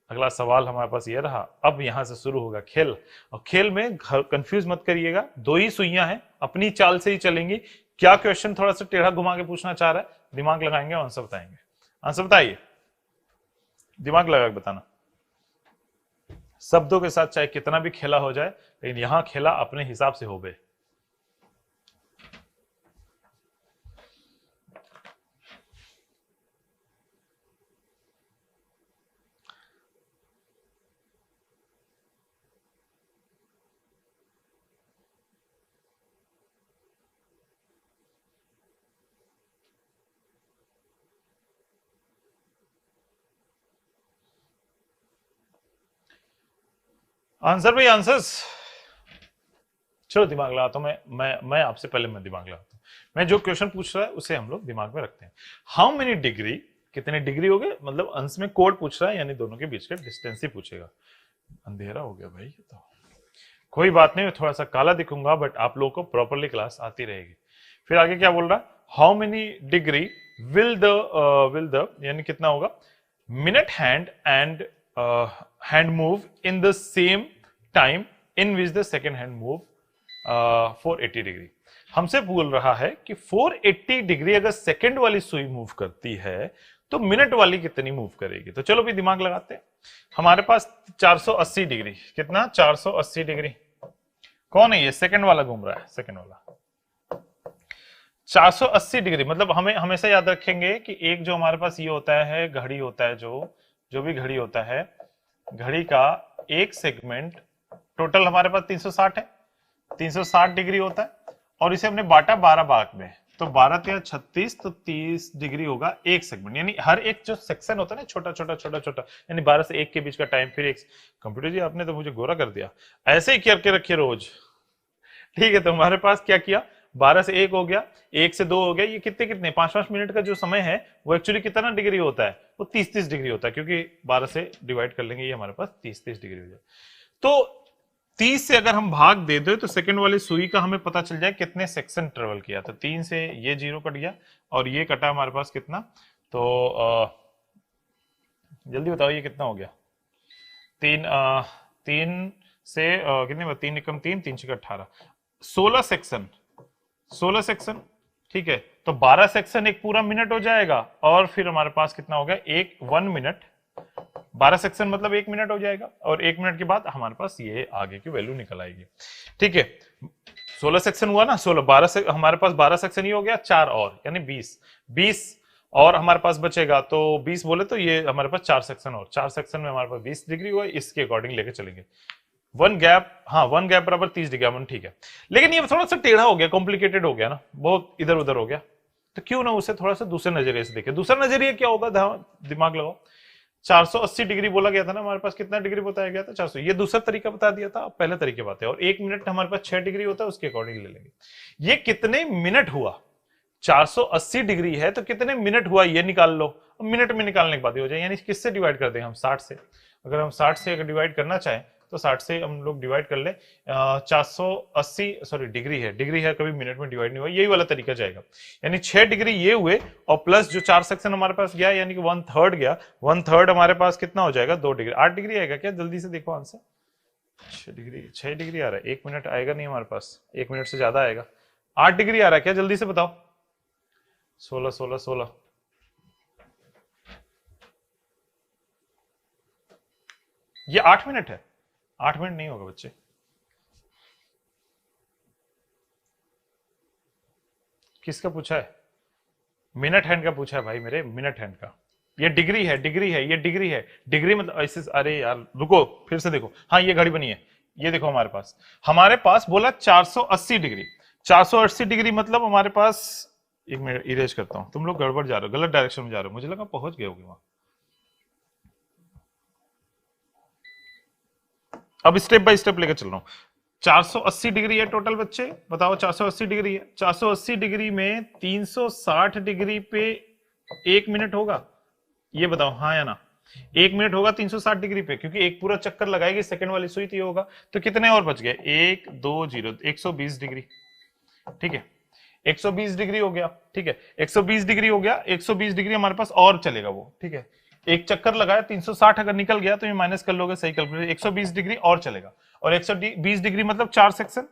अगला सवाल हमारे पास ये रहा। अब यहां से शुरू होगा खेल, और खेल में कंफ्यूज मत करिएगा, दो ही सुइयां हैं, अपनी चाल से ही चलेंगी। क्या क्वेश्चन थोड़ा सा टेढ़ा घुमा के पूछना चाह रहा है, दिमाग लगाएंगे, आंसर बताएंगे। आंसर बताइए, दिमाग लगा के बताना। शब्दों के साथ चाहे कितना भी खेला हो जाए, लेकिन यहां खेला अपने हिसाब से हो गए। आंसर भाई, आंसर्स। चलो दिमाग लगाता हूं मैं आपसे पहले मैं दिमाग लगाता हूं। मैं जो क्वेश्चन पूछ रहा है उसे हम लोग दिमाग में रखते हैं। हाउ मेनी डिग्री, कितने डिग्री हो गए, मतलब अंश में कोड पूछ रहा है, यानी दोनों के बीच का डिस्टेंस ही पूछेगा। अंधेरा हो गया भाई, तो कोई बात नहीं, मैं थोड़ा सा काला दिखूंगा, बट आप लोगों को प्रॉपरली क्लास आती रहेगी। फिर आगे क्या बोल रहा है, how many degree will the यानी कितना होगा, minute hand and hand move in the same time in which the second hand move 480 degree. हमसे बोल रहा है कि 480 डिग्री अगर सेकेंड वाली सुई मूव करती है तो मिनट वाली कितनी मूव करेगी। तो चलो भी दिमाग लगाते हैं। हमारे पास 480 डिग्री, कितना, 480 डिग्री। कौन है ये, सेकंड वाला घूम रहा है, सेकंड वाला। 480 डिग्री मतलब हमें हमेशा याद रखेंगे कि एक जो हमारे पास ये होता है, घड़ी होता है, जो भी घड़ी होता है, घड़ी का एक सेगमेंट टोटल हमारे पास 360 है, 360 डिग्री होता है, और इसे हमने बांटा 12 भाग में, तो 12 या 36, तो 30 डिग्री होगा एक सेगमेंट। यानी हर एक जो सेक्शन होता है ना, छोटा छोटा छोटा छोटा, यानी 12 से 1 के बीच का टाइम, फिर एक। कंप्यूटर जी आपने तो मुझे गोरा कर दिया, ऐसे ही करके रखिए रोज, ठीक है। तो हमारे पास क्या किया, 12 से 1 हो गया, 1 से 2 हो गया, ये कितने कितने 5-5 मिनट का जो समय है वो एक्चुअली कितना डिग्री होता है, वो 30-30 डिग्री होता है, क्योंकि 12 से डिवाइड कर लेंगे, ये हमारे पास 30-30 डिग्री हो जाए। तो 30 से अगर हम भाग दे दो तो सेकंड वाली सुई का हमें पता चल जाए कितने सेक्शन ट्रेवल किया। तो 3 से ये 0 कट गया, और ये कटा हमारे पास कितना, तो जल्दी बताओ ये कितना हो गया। 3 से कितने, 3 एकम 3, 3 छक्का 18, 16 सेक्शन, 16 सेक्शन, ठीक है। तो 12 सेक्शन एक पूरा मिनट हो जाएगा, और फिर हमारे पास कितना हो गया, 1 मिनट, 12 सेक्शन मतलब 1 मिनट हो जाएगा, और 1 मिनट के बाद हमारे पास ये आगे की वैल्यू निकल आएगी, ठीक है। 16 सेक्शन हुआ ना, 16, 12 से हमारे पास 12 सेक्शन ही हो गया, 4 और यानी 20 और हमारे पास बचेगा, तो 20 बोले तो ये हमारे पास 4 सेक्शन, और 4 सेक्शन में हमारे पास 20 डिग्री हुआ, इसके अकॉर्डिंग लेके चलेंगे। 1 गैप, हाँ 1 गैप बराबर 30 डिग्री, ठीक है। लेकिन ये थोड़ा सा टेढ़ा हो गया, कॉम्प्लिकेटेड हो गया ना, बहुत इधर उधर हो गया, तो क्यों ना उसे थोड़ा सा दूसरे नजरिए से देखें। दूसरा नजरिया क्या होगा, दिमाग लगाओ। 480 डिग्री बोला गया था ना, हमारे पास कितना डिग्री बताया गया था, 400, ये दूसरा तरीका बता दिया था, पहले तरीके बात है। और 1 मिनट हमारे पास 6 डिग्री होता है, उसके अकॉर्डिंग ले लेंगे। ये कितने मिनट हुआ, 480 डिग्री है तो कितने मिनट हुआ ये निकाल लो, मिनट में निकालने के बाद हो जाए, यानी किससे डिवाइड कर दें हम, 60 से। अगर हम 60 से अगर डिवाइड करना चाहें तो 60 से हम लोग डिवाइड कर ले, 480 सॉरी डिग्री है, कभी मिनट में डिवाइड नहीं हुआ, यही वाला तरीका जाएगा। यानी 6 डिग्री ये हुए, और प्लस जो 4 सेक्शन हमारे पास गया, यानी कि 1/3 गया, 1/3 हमारे पास कितना हो जाएगा, 2 डिग्री, 8 डिग्री आएगा क्या, जल्दी से देखो आंसर। 6 डिग्री आ रहा है, 1 मिनट आएगा नहीं हमारे पास, 1 मिनट से ज्यादा आएगा। 8 डिग्री आ रहा है क्या, जल्दी से बताओ। 16 ये 8 मिनट है, 8 मिनट नहीं होगा बच्चे। किसका पूछा है, मिनट हैंड का पूछा है भाई मेरे, मिनट हैंड का। ये डिग्री है, ये डिग्री है, डिग्री मतलब ऐसे, अरे यार रुको फिर से देखो, हाँ ये घड़ी बनी है, ये देखो हमारे पास बोला 480 डिग्री, 480 डिग्री मतलब हमारे पास, एक मिनट इरेज करता हूं, तुम लोग गड़बड़ जा रहे हो, गलत डायरेक्शन में जा रहे हो, मुझे लगा पहुंच गए होगे वहां। अब स्टेप बाय स्टेप लेकर चल रहा हूं। 480 डिग्री है टोटल बच्चे, बताओ 480 डिग्री है, 480 डिग्री में 360 डिग्री पे 1 मिनट होगा, ये बताओ हाँ या ना। 1 मिनट होगा 360 डिग्री पे, क्योंकि एक पूरा चक्कर लगाएगी, सेकंड वाली सुई तो ये होगा। तो कितने और बच गए, 1 2 0, 120 डिग्री। ठीक है, 120 डिग्री हो गया। ठीक है, 120 डिग्री हो गया, 120 डिग्री हमारे पास और चलेगा वो। ठीक है, एक चक्कर लगाया, 360 अगर निकल गया तो ये माइनस कर लोगे, सही कैलकुलेट। 120 डिग्री और चलेगा, और 120 डिग्री मतलब 4 सेक्शन,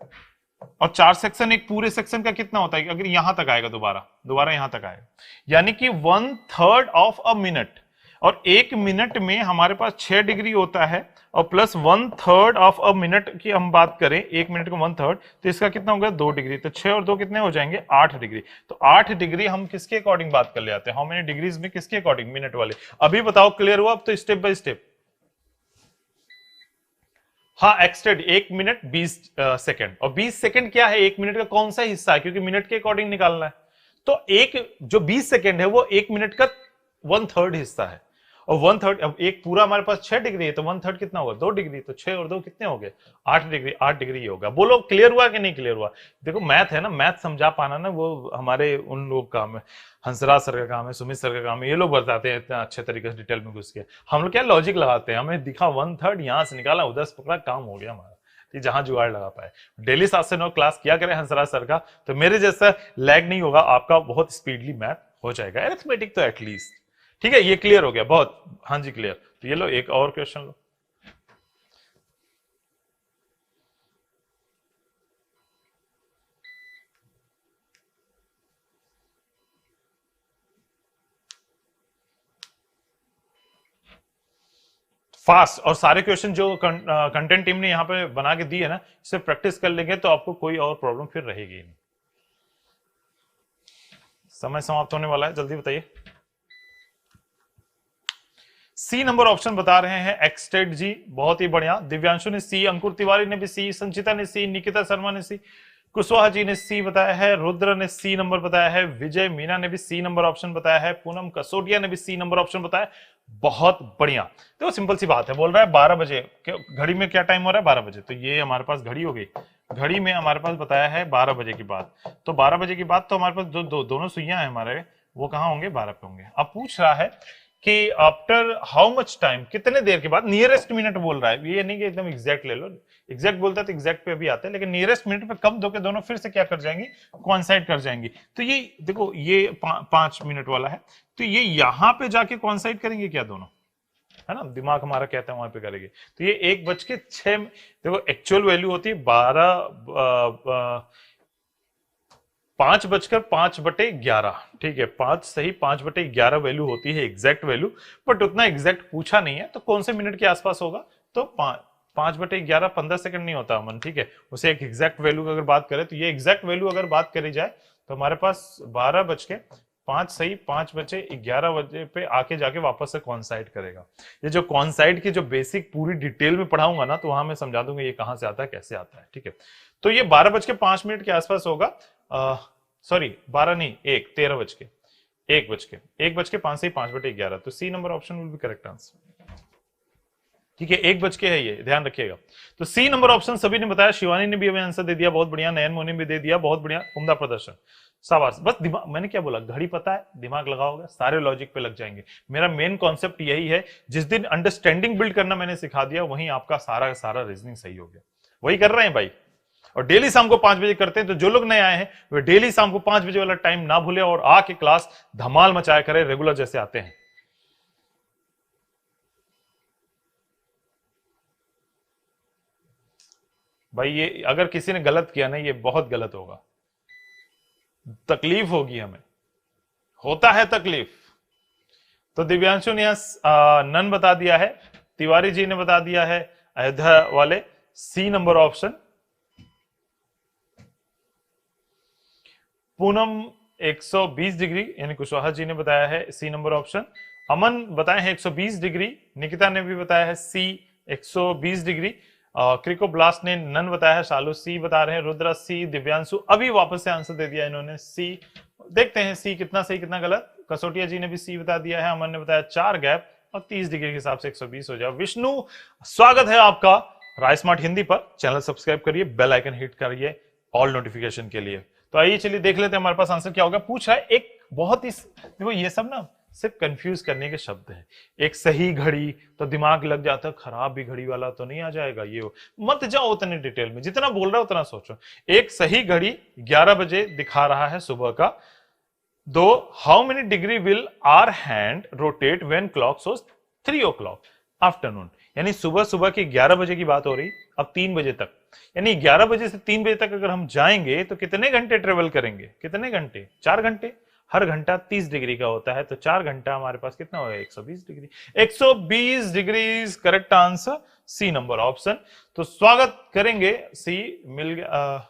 और 4 सेक्शन एक पूरे सेक्शन का कितना होता है, अगर यहां तक आएगा, दोबारा यहां तक आएगा, यानी कि 1/3 ऑफ अ मिनट। और 1 मिनट में हमारे पास 6 डिग्री होता है, और प्लस 1/3 ऑफ अ मिनट की हम बात करें, 1 मिनट को 1/3, तो इसका कितना होगा, 2 डिग्री। तो 6 और 2 कितने हो जाएंगे, 8 डिग्री। तो 8 डिग्री हम किसके अकॉर्डिंग बात कर ले आते हैं, हाउ मेनी डिग्रीज में, किसके अकॉर्डिंग, मिनट वाले। अभी बताओ क्लियर हुआ अब तो, स्टेप बाय स्टेप। हाँ, एक्सटेंड 1 मिनट 20 सेकंड, और 20 सेकंड क्या है, 1 मिनट का कौन सा हिस्सा है, क्योंकि मिनट के अकॉर्डिंग निकालना है। तो एक जो 20 सेकंड है वो 1 मिनट का 1/3 हिस्सा है, और 1/3, अब एक पूरा हमारे पास 6 डिग्री है, तो 1/3 कितना होगा, 2 डिग्री। तो 6 और 2 कितने हो गए, 8 डिग्री। 8 डिग्री होगा। बोलो क्लियर हुआ कि नहीं क्लियर हुआ। देखो मैथ है ना, मैथ समझा पाना ना वो हमारे उन लोग का काम है, हंसराज सर का काम है, सुमित सर का काम है, ये लोग बताते हैं इतना अच्छे तरीके से डिटेल में घुस के। हम लोग क्या लॉजिक लगाते हैं, हमें दिखा 1/3, यहां से निकाला, उधर से पकड़ा, काम हो गया हमारा। कि जहां जुगाड़ लगा पाए। डेली 7 से 9 क्लास किया करें हंसराज सर का, तो मेरे जैसा लैग नहीं होगा, आपका बहुत स्पीडली मैथ हो जाएगा, एरिथमेटिक तो एटलीस्ट। ठीक है, ये क्लियर हो गया बहुत। हाँ जी क्लियर। तो ये लो एक और क्वेश्चन लो। फास्ट, और सारे क्वेश्चन जो कंटेंट टीम ने यहाँ पे बना के दी है ना, इसे प्रैक्टिस कर लेंगे तो आपको कोई और प्रॉब्लम फिर रहेगी नहीं। समय समाप्त होने वाला है, जल्दी बताइए। सी नंबर ऑप्शन बता रहे हैं एक्सटेड जी, बहुत ही बढ़िया। दिव्यांशु ने सी, अंकुर तिवारी ने भी सी, संचिता ने सी, निकिता शर्मा ने सी, कुशवाहा जी ने सी बताया है, रुद्र ने सी नंबर बताया है, विजय मीना ने भी सी नंबर ऑप्शन बताया है, पूनम कसोटिया ने भी सी नंबर ऑप्शन बताया। बहुत बढ़िया। तो सिंपल सी बात है, बोल रहा है 12 बजे, घड़ी में क्या टाइम हो रहा है, 12 बजे। तो ये हमारे पास घड़ी हो गई, घड़ी में हमारे पास बताया है 12 बजे की बात। तो 12 बजे की बात, तो हमारे पास दोनों सुइयां हैं हमारे, वो कहाँ होंगे, 12 पे होंगे। अब पूछ रहा है कि आफ्टर हाउ मच टाइम, कितने देर के बाद, नियरेस्ट मिनट बोल रहा है, ये नहीं कि एकदम एग्जैक्ट ले लो, एग्जैक्ट बोलता है तो एग्जैक्ट पे भी आते हैं, लेकिन नियरेस्ट मिनट पे कब दो के दोनों फिर से क्या कर जाएंगी, कॉन्साइड कर जाएंगी। तो ये देखो, ये 5 मिनट वाला है, तो ये यहां पे जाके कॉन्साइड करेंगे क्या दोनों, है ना, दिमाग हमारा कहता है वहां पे करेंगे। तो ये 1:06, देखो एक्चुअल वैल्यू होती है 5:05 ठीक है, 5 सही, 5/11 वैल्यू होती है एग्जैक्ट वैल्यू, बट उतना एग्जैक्ट पूछा नहीं है, तो कौन से मिनट के आसपास होगा, तो 5/11 15 सेकंड नहीं होता अमन, ठीक है, उसे एक एग्जैक्ट वैल्यू की अगर बात करें, तो ये एग्जैक्ट वैल्यू अगर बात करी जाए तो हमारे पास 12:05 सही, 5:11 बजे पे आके जाके वापस से कॉन्साइड करेगा। ये जो कॉन्साइड की जो बेसिक पूरी डिटेल में पढ़ाऊंगा ना, तो वहां मैं समझा दूंगा ये कहां से आता है, कैसे आता है। ठीक है, तो ये 12:05 के आसपास होगा, सॉरी 12 नहीं, 1:05 से 5/11, तो C number option will be correct answer. ठीक है, 1 बज के है, ये ध्यान रखिएगा। तो सी नंबर ऑप्शन सभी ने बताया, शिवानी ने भी हमें आंसर दे दिया, बहुत बढ़िया, नयन मोनी भी दे दिया, बहुत बढ़िया, उम्दा प्रदर्शन, शाबाश। बस दिमाग, मैंने क्या बोला, घड़ी पता है, दिमाग लगाओगे सारे लॉजिक पे लग जाएंगे। मेरा मेन कॉन्सेप्ट यही है, जिस दिन अंडरस्टैंडिंग बिल्ड करना मैंने सिखा दिया, वहीं आपका सारा सारा रीजनिंग सही हो गया। वही कर रहे हैं भाई, और डेली शाम को 5 बजे करते हैं। तो जो लोग नए आए हैं वे डेली शाम को 5 बजे वाला टाइम ना भूले, और आके क्लास धमाल मचाया करें रेगुलर जैसे आते हैं। भाई ये अगर किसी ने गलत किया ना, ये बहुत गलत होगा, तकलीफ होगी हमें, होता है तकलीफ। तो दिव्यांशु ने नन बता दिया है, तिवारी जी ने बता दिया है, अयोध्या वाले C number option, Poonam 120 degree यानी कुशवाहा जी ने बताया है सी नंबर ऑप्शन, अमन बताए हैं 120 डिग्री, निकिता ने भी बताया है सी 120 डिग्री, क्रिकोब्लास्ट ने नन बताया है, शालू सी बता रहे हैं, रुद्रा सी, दिव्यांशु अभी वापस से आंसर दे दिया इन्होंने सी। देखते हैं सी कितना सही कितना गलत। कसोटिया जी ने भी सी बता दिया है, अमन ने बताया 4 गैप, और 30 डिग्री के हिसाब से 120 हो जाए। विष्णु स्वागत है आपका राय स्मार्ट हिंदी पर, चैनल सब्सक्राइब करिए, बेल आइकन हिट करिए ऑल नोटिफिकेशन के लिए। तो आइए चलिए देख लेते हैं हमारे पास आंसर क्या होगा। पूछ रहा है एक बहुत ही, देखो ये सब ना सिर्फ कंफ्यूज करने के शब्द हैं। एक सही घड़ी तो दिमाग लग जाता है, खराब भी घड़ी वाला तो नहीं आ जाएगा, ये मत जाओ उतने डिटेल में, जितना बोल रहा है उतना सोचो। एक सही घड़ी 11 बजे दिखा रहा है सुबह का, दो how many degree will hour hand rotate when clock shows 3 o'clock afternoon. यानी सुबह सुबह की 11 बजे की बात हो रही, अब 3 बजे तक, यानी 11 बजे से 3 बजे तक अगर हम जाएंगे तो कितने घंटे ट्रेवल करेंगे, कितने घंटे, 4 घंटे। हर घंटा 30 डिग्री का होता है, तो 4 घंटा हमारे पास कितना होगा, 120 degree. 120 degree correct answer, C number option. तो स्वागत करेंगे, सी मिल गया,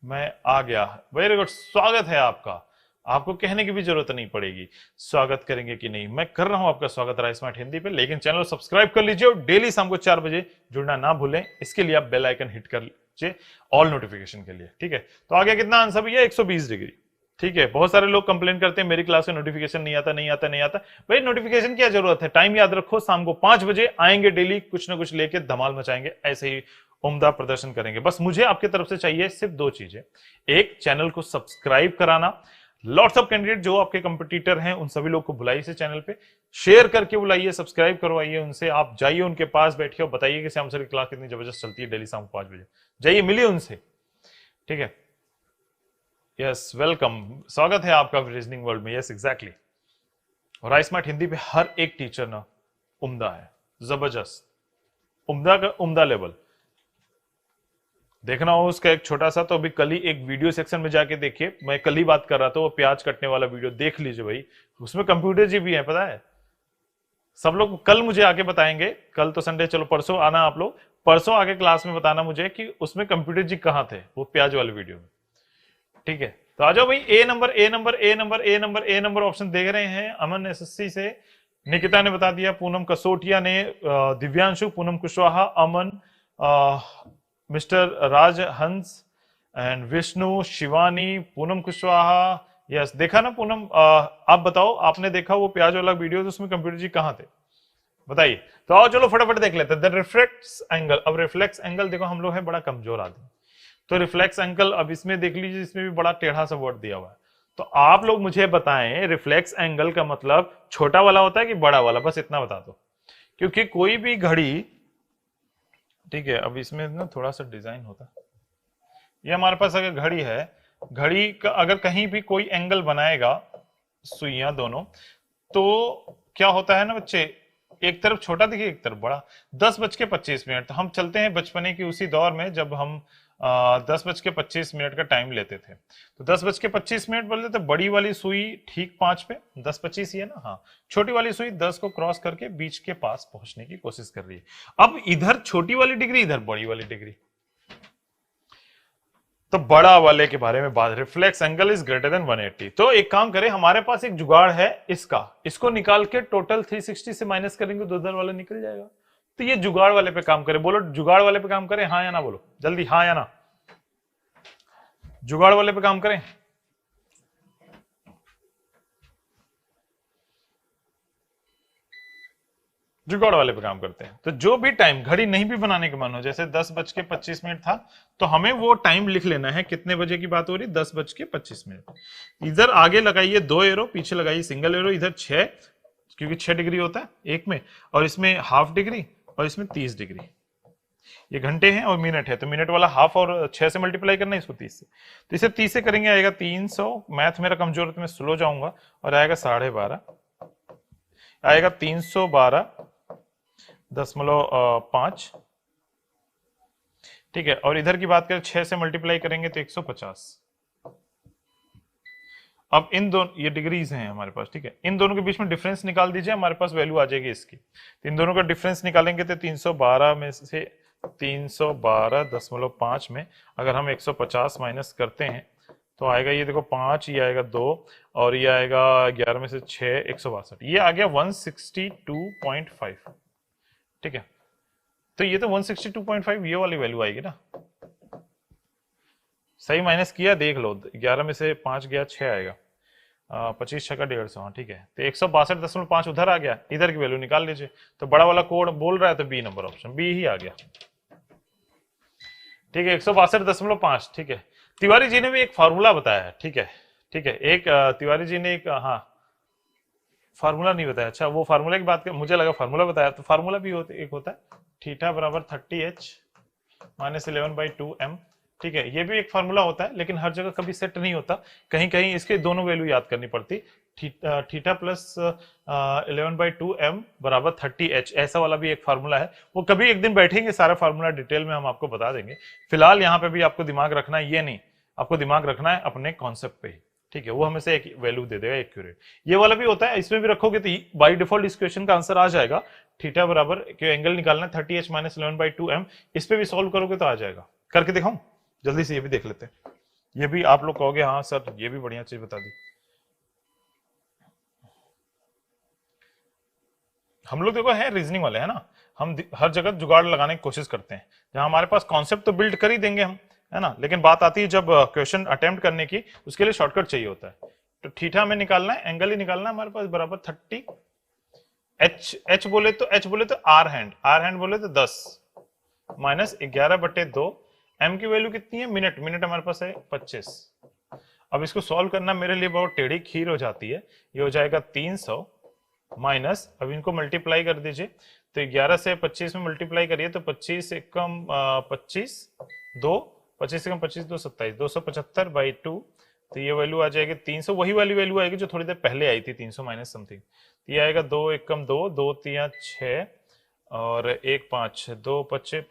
मैं आ गया, वेरी गुड, स्वागत है आपका, आपको कहने की भी जरूरत नहीं पड़ेगी स्वागत करेंगे कि नहीं, मैं कर रहा हूं आपका स्वागत राइस स्मार्ट हिंदी पे। लेकिन चैनल सब्सक्राइब कर लीजिए और डेली शाम को 4 बजे जुड़ना ना भूलें। इसके लिए आप बेल आइकन हिट कर लीजिए ऑल नोटिफिकेशन के लिए, ठीक है। तो आगे कितना आंसर भैया, 120 डिग्री, ठीक है। बहुत सारे लोग कंप्लेन करते हैं मेरी क्लास में नोटिफिकेशन नहीं आता, नहीं आता, नहीं आता। भाई नोटिफिकेशन क्या जरूरत है, टाइम याद रखो, शाम को 5 बजे आएंगे, डेली कुछ ना कुछ लेके धमाल मचाएंगे, ऐसे ही उम्दा प्रदर्शन करेंगे। बस मुझे आपकी तरफ से चाहिए सिर्फ 2 चीजें, एक चैनल को सब्सक्राइब कराना, लॉट्स ऑफ कैंडिडेट जो आपके कंपटीटर हैं उन सभी लोग को बुलाइए इस चैनल पे, शेयर करके बुलाइए, सब्सक्राइब करवाइए उनसे, आप जाइए उनके पास बैठिए और बताइए कि श्याम सर की क्लास कितनी जबरदस्त चलती है, डेली शाम को 5 बजे जाइए, मिलिए उनसे, ठीक है। यस वेलकम, स्वागत है आपका रीजनिंग वर्ल्ड में। यस एग्जैक्टली, और राइस स्मार्ट हिंदी पे हर एक टीचर ना उम्दा है, जबरदस्त, उम्दा का उम्दा लेवल। देखना हो उसका एक छोटा सा, तो अभी कल ही एक वीडियो सेक्शन में जाके देखिए, मैं कल ही बात कर रहा था, वो प्याज कटने वाला वीडियो देख लीजिए भाई, उसमें कंप्यूटर जी भी है, पता है। सब लोग कल मुझे आके बताएंगे, कल तो संडे, चलो परसों आना आप लोग, परसों आके क्लास में बताना मुझे कि उसमें कंप्यूटर जी कहाँ थे वो प्याज वाले वीडियो में, ठीक है। तो आ जाओ भाई, ए नंबर, ए नंबर, ए नंबर, ए नंबर, ए नंबर ऑप्शन देख रहे हैं। अमन एसएससी से, निकिता ने बता दिया, पूनम कसोटिया ने, दिव्यांशु, पूनम कुशवाहा, अमन, mister Raj Hans and Vishnu, Shivani, Poonam Kushwaha. Yes देखा ना पूनम, आप बताओ, आपने देखा वो प्याज वाला वीडियो, तो उसमें कंप्यूटर जी कहाँ थे बताइए। तो आओ चलो फटाफट देख लेते हैं। द रिफ्लेक्स एंगल, अब रिफ्लेक्स एंगल देखो, हम लोग हैं बड़ा कमजोर आदमी, तो रिफ्लेक्स एंगल, अब इसमें देख लीजिए, इसमें भी बड़ा टेढ़ा सा वर्ड दिया हुआ है, तो आप लोग मुझे बताएं रिफ्लेक्स एंगल का मतलब छोटा वाला होता है कि बड़ा वाला, बस इतना बता दो, क्योंकि कोई भी घड़ी, ठीक है, अब इसमें ना थोड़ा सा डिजाइन होता है, ये हमारे पास अगर घड़ी है, घड़ी का अगर कहीं भी कोई एंगल बनाएगा, सुइयां दोनों, तो क्या होता है ना बच्चे, एक तरफ छोटा दिखे एक तरफ बड़ा। 10:25, तो हम चलते हैं बचपने की उसी दौर में जब हम 10:25 का टाइम लेते थे, तो 10:25 बोलते थे, बड़ी वाली सुई ठीक 5 पे, 10:25 ही है ना, हाँ, छोटी वाली सुई 10 को क्रॉस करके बीच के पास पहुंचने की कोशिश कर रही है। अब इधर छोटी वाली डिग्री, इधर बड़ी वाली डिग्री, तो बड़ा वाले के बारे में बात, reflex angle is greater than 180। तो एक काम करें, हमारे पास एक जुगाड़ है इसका, इसको निकाल के टोटल 360 से माइनस करेंगे तो उधर वाला निकल जाएगा। तो ये जुगाड़ वाले पे काम करें, बोलो जुगाड़ वाले पे काम करें, हाँ या ना बोलो जल्दी, हाँ या ना, जुगाड़ वाले पे काम करें। जुगाड़ वाले पे काम करते हैं। तो जो भी टाइम घड़ी नहीं भी बनाने का मन हो, जैसे 10:25 था, तो हमें वो टाइम लिख लेना है, कितने बजे की बात हो रही, 10:25। इधर आगे लगाइए 2 एरो, पीछे लगाइए सिंगल एरो, इधर 6, क्योंकि 6 डिग्री होता है एक में, और इसमें हाफ डिग्री, और इसमें 30 डिग्री। ये घंटे हैं और मिनट है, तो मिनट वाला हाफ और 6 से मल्टीप्लाई करना है इसको 30 से, तो इसे 30 से करेंगे, आएगा 300, मैथ मेरा कमजोर है तो मैं स्लो जाऊंगा, और आएगा 12.5, आएगा 312.5, ठीक है। और इधर की बात करें 6 से मल्टीप्लाई करेंगे तो 150। अब इन दोनों, ये डिग्रीज हैं हमारे पास, ठीक है, इन दोनों के बीच में डिफरेंस निकाल दीजिए, हमारे पास वैल्यू आ जाएगी इसकी। तो इन दोनों का डिफरेंस निकालेंगे तो 312 में से 312.5 में अगर हम 150 माइनस करते हैं तो आएगा, ये देखो 5, ये आएगा 2, और ये आएगा 11 में से 6, 162, ये आ गया 162.5, ठीक है। तो ये तो 162.5 ये वाली वैल्यू आएगी ना, सही माइनस किया, देख लो, 11 में से 5 गया, 6 आएगा, 25 छक्का 150, हाँ ठीक है। तो 162.5 उधर आ गया, इधर की वैल्यू निकाल लीजिए, तो बड़ा वाला कोड बोल रहा है, तो बी नंबर ऑप्शन, बी ही आ गया, ठीक है, 162.5, ठीक है। तिवारी जी ने भी एक फॉर्मूला बताया है, ठीक है, ठीक है, एक तिवारी जी ने एक, हाँ फार्मूला नहीं बताया, अच्छा वो फार्मूला की बात कर, मुझे लगा फार्मूला बताया, तो फार्मूला भी एक होता है थीटा बराबर 30h माइनस 11/2m। ठीक है, ये भी एक फार्मूला होता है, लेकिन हर जगह कभी सेट नहीं होता, कहीं कहीं इसके दोनों वैल्यू याद करनी पड़ती। थीटा प्लस 11/2m बराबर 30h, ऐसा वाला भी एक फार्मूला है। वो कभी एक दिन बैठेंगे, सारा फार्मूला डिटेल में हम आपको बता देंगे। फिलहाल यहाँ पे भी आपको दिमाग रखना है, ये नहीं, आपको दिमाग रखना है अपने कॉन्सेप्ट पे ही। ठीक है, वो हमें से एक वैल्यू दे देगा एक्यूरेट। ये वाला भी होता है, इसमें भी रखोगे तो बाई डिफॉल्ट इस क्वेश्चन का आंसर आ जाएगा। थीटा बराबर एंगल निकालना है 30h माइनस 11/2m, इस पे भी सॉल्व करोगे तो आ जाएगा। करके दिखाऊं जल्दी से, ये भी देख लेते हैं। ये भी आप लोग कहोगे हाँ सर ये भी बढ़िया चीज बता दी। हम लोग देखो है रीजनिंग वाले है ना, हम हर जगह जुगाड़ लगाने की कोशिश करते हैं। जहां हमारे पास कॉन्सेप्ट तो बिल्ड कर ही देंगे हम, है ना, लेकिन बात आती है जब क्वेश्चन अटेम्प्ट करने की, उसके लिए शॉर्टकट चाहिए होता है। तो थीटा में निकालना है, एंगल ही निकालना है हमारे पास, बराबर 30। एच बोले तो आर हैंड बोले तो 10 माइनस 11/2। एम की वैल्यू कितनी है, मिनट, मिनट हमारे पास है 25। अब इसको सॉल्व करना मेरे लिए बहुत टेढ़ी खीर हो जाती है। ये हो जाएगा 300 माइनस, अब इनको मल्टीप्लाई कर दीजिए, तो 11 से 25 में मल्टीप्लाई करिए तो 25 से कम 25 2, 25 से कम 25 2 27, 275/2। तो ये वैल्यू आ जाएगी 300, वही वाली वैल्यू आएगी जो थोड़ी देर पहले आई थी, 300 माइनस समथिंग। ये आएगा 2 1 कम 2, 2 3 6 और 1 5, 2 5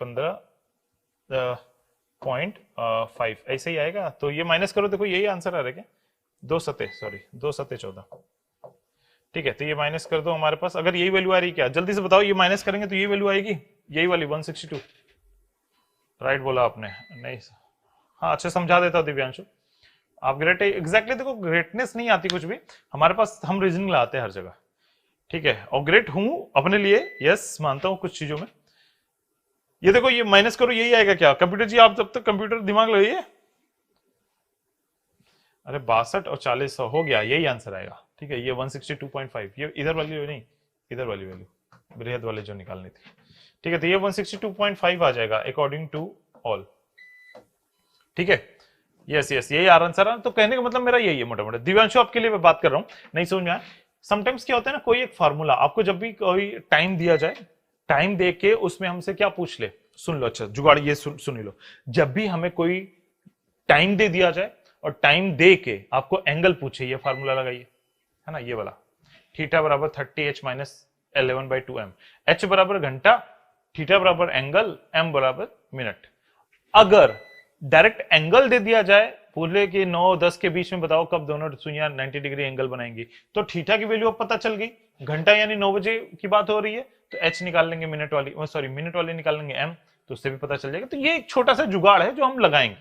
15.5 ऐसे ही आएगा। तो ये माइनस करो, देखो यही आंसर आ रहा है क्या, 2 7 14। ठीक है, तो ये माइनस कर दो हमारे पास, अगर यही वैल्यू आ रही क्या, जल्दी से बताओ, ये माइनस करेंगे तो ये वैल्यू आएगी, यही वाली 162। राइट बोला आपने, नहीं हाँ अच्छा समझा देता हूं दिव्यांशु। आप ग्रेट एग्जैक्टली देखो, ग्रेटनेस नहीं आती कुछ भी हमारे पास, हम रीजनिंग लाते हैं हर जगह। ठीक है, और ग्रेट हूं अपने लिए, यस मानता हूं कुछ चीजों में। ये देखो ये माइनस करो, यही आएगा क्या कंप्यूटर जी, आप जब तक कंप्यूटर दिमाग लगाइए। अरे 62 और 40 हो गया, यही आंसर आएगा। ठीक है, ये 162.5, ये इधर वाली नहीं, इधर वाली वैल्यू बृहद वाली जो निकालनी थी। ठीक है, तो ये 162.5 आ जाएगा अकॉर्डिंग टू ऑल। ठीक है, यस यस यही आंसर है। तो कहने का मतलब मेरा यही है मोटा मोटा। दिव्यांशु आपके लिए मैं बात कर रहा हूं, नहीं समझ में आया। समटाइम्स क्या होता है ना, कोई एक फार्मूला आपको जब भी कोई टाइम दिया जाए, टाइम दे के उसमें हमसे क्या पूछ ले, सुन लो अच्छा जुगाड़, ये सुन लो, जब भी हमें कोई टाइम दे दिया जाए और टाइम दे के आपको एंगल पूछे, ये फार्मूला लगाइए, है ना, ये वाला थीटा बराबर 30h माइनस 11/2m, h बराबर घंटा, थीटा बराबर एंगल, m बराबर मिनट। अगर डायरेक्ट एंगल दे दिया जाए, बोले कि 9-10 के बीच में बताओ कब दोनों सुइयां 90 डिग्री एंगल बनाएंगी, तो थीटा की वैल्यू अब पता चल गई, घंटा यानी 9 बजे की बात हो रही है, तो h निकाल लेंगे, मिनट वाली सॉरी मिनट वाली निकाल लेंगे m, तो उससे भी पता चल जाएगा। तो ये एक छोटा सा जुगाड़ है जो हम लगाएंगे,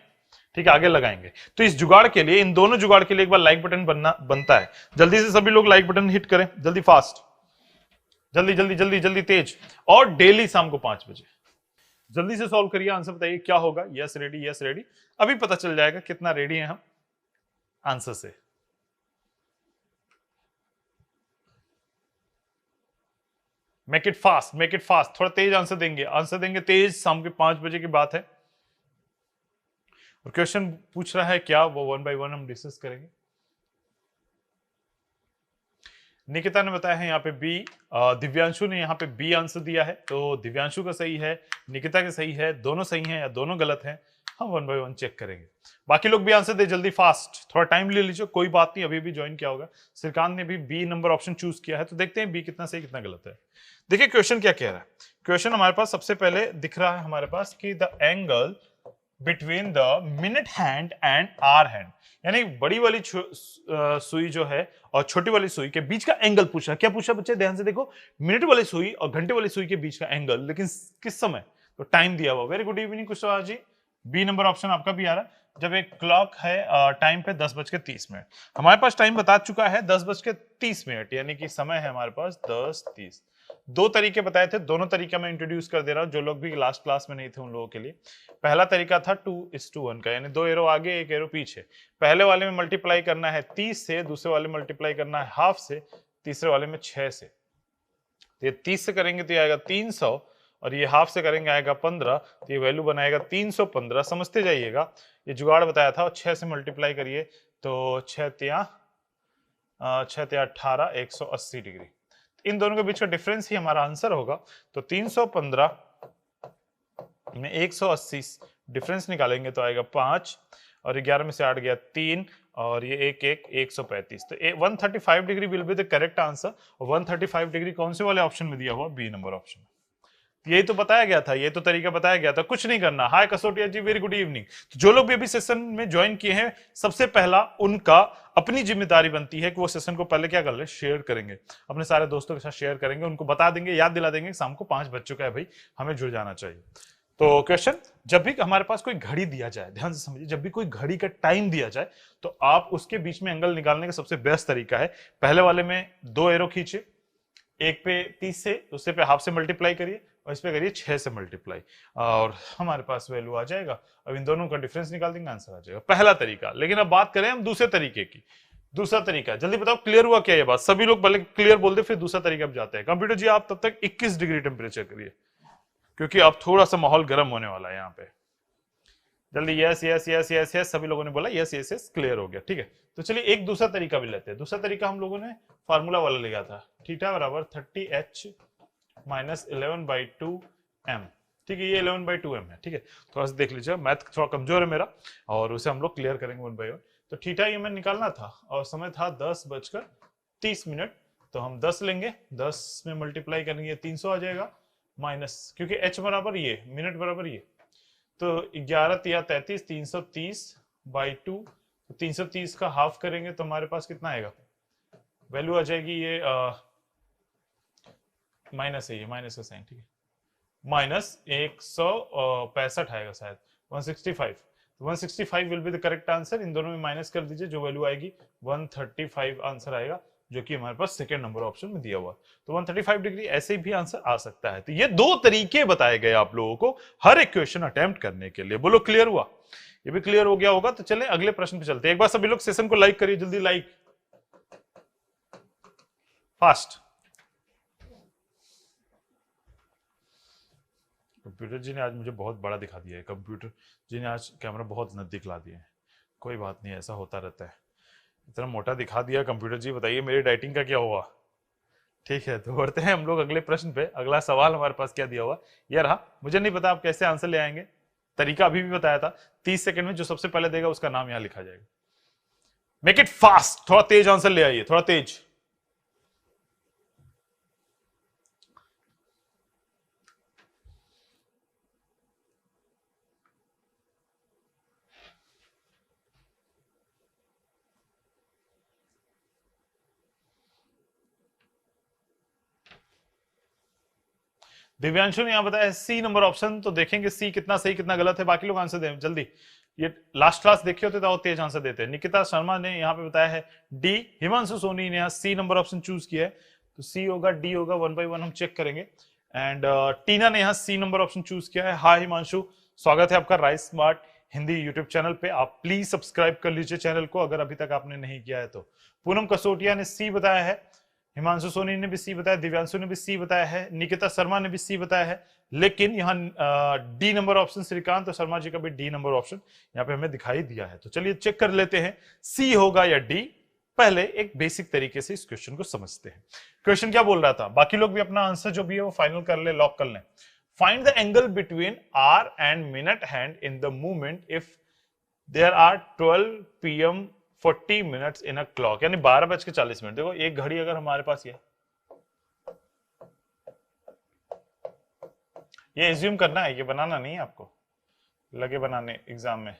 ठीक है, आगे लगाएंगे। तो इस जुगाड़ के लिए, इन दोनों जुगाड़ के लिए एक बार लाइक बटन बनता है। जल्दी से सभी लोग लाइक बटन हिट करें, जल्दी फास्ट, जल्दी जल्दी जल्दी जल्दी तेज, और डेली शाम को 5 बजे जल्दी से सॉल्व करिए, आंसर बताइए क्या होगा। यस रेडी, यस रेडी, अभी पता चल जाएगा कितना रेडी हैं हम आंसर से। Make it fast, make it fast, थोड़ा तेज आंसर देंगे तेज, शाम के 5 बजे की बात है। और क्वेश्चन पूछ रहा है क्या, वो 1 बाय 1 हम डिस्कस करेंगे। निकिता ने बताया है यहाँ पे बी, दिव्यांशु ने यहाँ पे बी आंसर दिया है, तो दिव्यांशु का सही है, निकिता का सही है, दोनों सही हैं या दोनों गलत हैं, हम 1 बाय 1 चेक करेंगे। बाकी लोग भी आंसर दे जल्दी फास्ट, थोड़ा टाइम ले लीजिए, कोई बात नहीं, अभी भी ज्वाइन किया होगा। श्रीकांत ने भी बी नंबर ऑप्शन चूज किया है, तो देखते हैं बी कितना सही कितना गलत है। देखिए क्वेश्चन क्या कह रहा है, क्वेश्चन हमारे पास सबसे पहले दिख रहा है हमारे पास कि the angle between the minute hand and hour hand, यानी बड़ी वाली सुई जो है और छोटी वाली सुई के बीच का एंगल पूछा। क्या पूछा बच्चे, ध्यान से देखो, मिनट वाली सुई और घंटे वाली सुई के बीच का एंगल, लेकिन किस समय, तो टाइम दिया हुआ। Very good evening Kushwaha ji, B number option आपका भी आ रहा है। जब एक क्लॉक है टाइम पे 10:30, हमारे पास टाइम बता चुका है 10:30, यानी कि समय है हमारे पास 10:30। दो तरीके बताए थे, दोनों तरीका मैं इंट्रोड्यूस कर दे रहा हूं, जो लोग भी लास्ट क्लास में नहीं थे उन लोगों के लिए। पहला तरीका था 2:1 का, यानी 2 एरो आगे 1 एरो पीछे। पहले वाले में मल्टीप्लाई करना है 30 से, दूसरे वाले में मल्टीप्लाई करना है हाफ से, तीसरे वाले में 6 से। तो ये 30 से करेंगे तो ये आएगा 300, और ये हाफ से करेंगे आएगा 15, तो ये वैल्यू बनाएगा 315। समझते जाइएगा, ये जुगाड़ बताया था, और 6 से मल्टीप्लाई करिए तो 6 तिया 6 × 18 180 डिग्री। इन दोनों के बीच का डिफरेंस ही हमारा आंसर होगा। तो 315 में 180 डिफरेंस निकालेंगे तो आएगा 5 और 11 में से 8 गया 3 और ये 135। तो 135 degree will be the correct answer. 135 degree कौन से वाले ऑप्शन में दिया हुआ? B number option. यही तो बताया गया था, ये तो तरीका बताया गया था, कुछ नहीं करना। हाय कसोटिया जी, वेरी गुड इवनिंग। तो जो लोग भी अभी सेशन में ज्वाइन किए हैं, सबसे पहला उनका अपनी जिम्मेदारी बनती है कि वो सेशन को पहले क्या कर ले, शेयर करेंगे, अपने सारे दोस्तों के साथ शेयर करेंगे, उनको बता देंगे, याद दिला देंगे शाम को 5 बज चुका है भाई, हमें जुड़ जाना चाहिए। तो क्वेश्चन, जब भी हमारे पास कोई घड़ी दिया जाए, ध्यान से समझिए, जब भी कोई घड़ी का टाइम दिया जाए तो आप उसके बीच में एंगल निकालने का सबसे बेस्ट तरीका है, पहले वाले में 2 एरो खींचे, एक पे 30 से, दूसरे पे हाफ से मल्टीप्लाई करिए और इस पे करिए 6 से मल्टीप्लाई और हमारे पास वैल्यू आ जाएगा। अब इन दोनों का डिफरेंस निकाल देंगे, आंसर आ जाएगा। पहला तरीका। लेकिन अब बात करें हम दूसरे तरीके की। दूसरा तरीका जल्दी बताओ, क्लियर हुआ क्या ये बात? सभी लोग पहले क्लियर बोल दे, फिर दूसरा तरीका अब जाते हैं। कंप्यूटर जी आप तब तक 21 डिग्री टेम्परेचर करिए, क्योंकि अब थोड़ा सा माहौल गर्म होने वाला है यहाँ पे। जल्दी, yes yes yes yes yes, सभी लोगों ने बोला यस यस यस, क्लियर हो गया। ठीक है, तो चलिए एक दूसरा तरीका भी लेते हैं। दूसरा तरीका हम लोगों ने फार्मूला वाला लिया था, थीटा बराबर 30h माइनस 11/2m। ठीक है, ये 11/2m है। ठीक है, थोड़ा सा देख लीजिए, मैथ थोड़ा कमजोर है मेरा और उसे हम लोग क्लियर करेंगे 1 बाय 1। तो थीटा ये मैंने निकालना था और समय था 10:30। तो हम 10 लेंगे, 10 में मल्टीप्लाई करेंगे 300 आ जाएगा, माइनस, क्योंकि h बराबर ये, मिनट बराबर ये, तो 11 या 33, 330/2। तो 330 का हाफ करेंगे तो हमारे पास कितना आएगा? वैल्यू आ जाएगी ये माइनस है, ये माइनस का साइन। ठीक है, माइनस 165 आएगा शायद, 165। 165 will be the correct answer. इन दोनों में माइनस कर दीजिए, जो वैल्यू आएगी 135 आंसर आएगा, जो कि हमारे पास सेकंड नंबर ऑप्शन में दिया हुआ। तो 135 डिग्री ऐसे भी आंसर आ सकता है। तो ये 2 तरीके बताए गए आप लोगों को हर एक क्वेश्चन अटेम्प्ट करने के लिए। बोलो क्लियर हुआ? ये भी क्लियर हो गया होगा। तो चले अगले प्रश्न पे चलते हैं। एक बार सभी लोग सेशन को लाइक करिए, जल्दी लाइक, फास्ट। कंप्यूटर जी ने आज मुझे बहुत बड़ा दिखा दिया है, कंप्यूटर जी ने आज कैमरा बहुत नजदीक ला दिया है। कोई बात नहीं, ऐसा होता रहता है। इतना मोटा दिखा दिया कंप्यूटर जी, बताइए मेरी डाइटिंग का क्या हुआ? ठीक है, तो बढ़ते हैं हम लोग अगले प्रश्न पे। अगला सवाल हमारे पास क्या दिया हुआ ये रहा। मुझे नहीं पता आप कैसे आंसर ले आएंगे, तरीका अभी भी बताया था। 30 सेकंड में जो सबसे पहले देगा उसका नाम यहां लिखा जाएगा। मेक इट फास्ट, थोड़ा तेज आंसर ले आइए, थोड़ा तेज। दिव्यांशु ने यहां बताया सी नंबर ऑप्शन। तो देखेंगे सी कितना सही कितना गलत है, बाकी लोग आंसर दें जल्दी। ये लास्ट क्लास देखे होते तो तेज आंसर देते हैं। निकिता शर्मा ने यहाँ पे बताया है डी। हिमांशु सोनी ने यहाँ सी नंबर ऑप्शन चूज किया है, तो सी होगा, डी होगा, 1 बाय 1 हम चेक करेंगे। एंड टीना ने यहाँ सी नंबर ऑप्शन चूज किया है। हाय हिमांशु, स्वागत है आपका rice smart Hindi YouTube channel पे। आप प्लीज सब्सक्राइब कर लीजिए चैनल को अगर अभी तक आपने नहीं किया है तो। पूनम कसोटिया ने सी बताया है, हिमांशु सोनी ने भी सी बताया, दिव्यांशु ने भी सी बताया है, निकिता शर्मा ने भी सी बताया है। लेकिन यहाँ डी नंबर ऑप्शन श्रीकांत और शर्मा जी का भी डी नंबर ऑप्शन यहाँ पे हमें दिखाई दिया है। तो चलिए चेक कर लेते हैं सी होगा या डी। पहले एक बेसिक तरीके से इस क्वेश्चन को समझते हैं। क्वेश्चन क्या बोल रहा था, बाकी लोग भी अपना आंसर जो भी है वो फाइनल कर ले, लॉक कर लें। Find the angle between hour and minute hand in the movement if there are 12 PM 40 minutes in a clock, यानी 12:40। देखो एक घड़ी अगर हमारे पास ये एज्यूम करना है, ये बनाना नहीं है आपको, लगे बनाने एग्जाम में।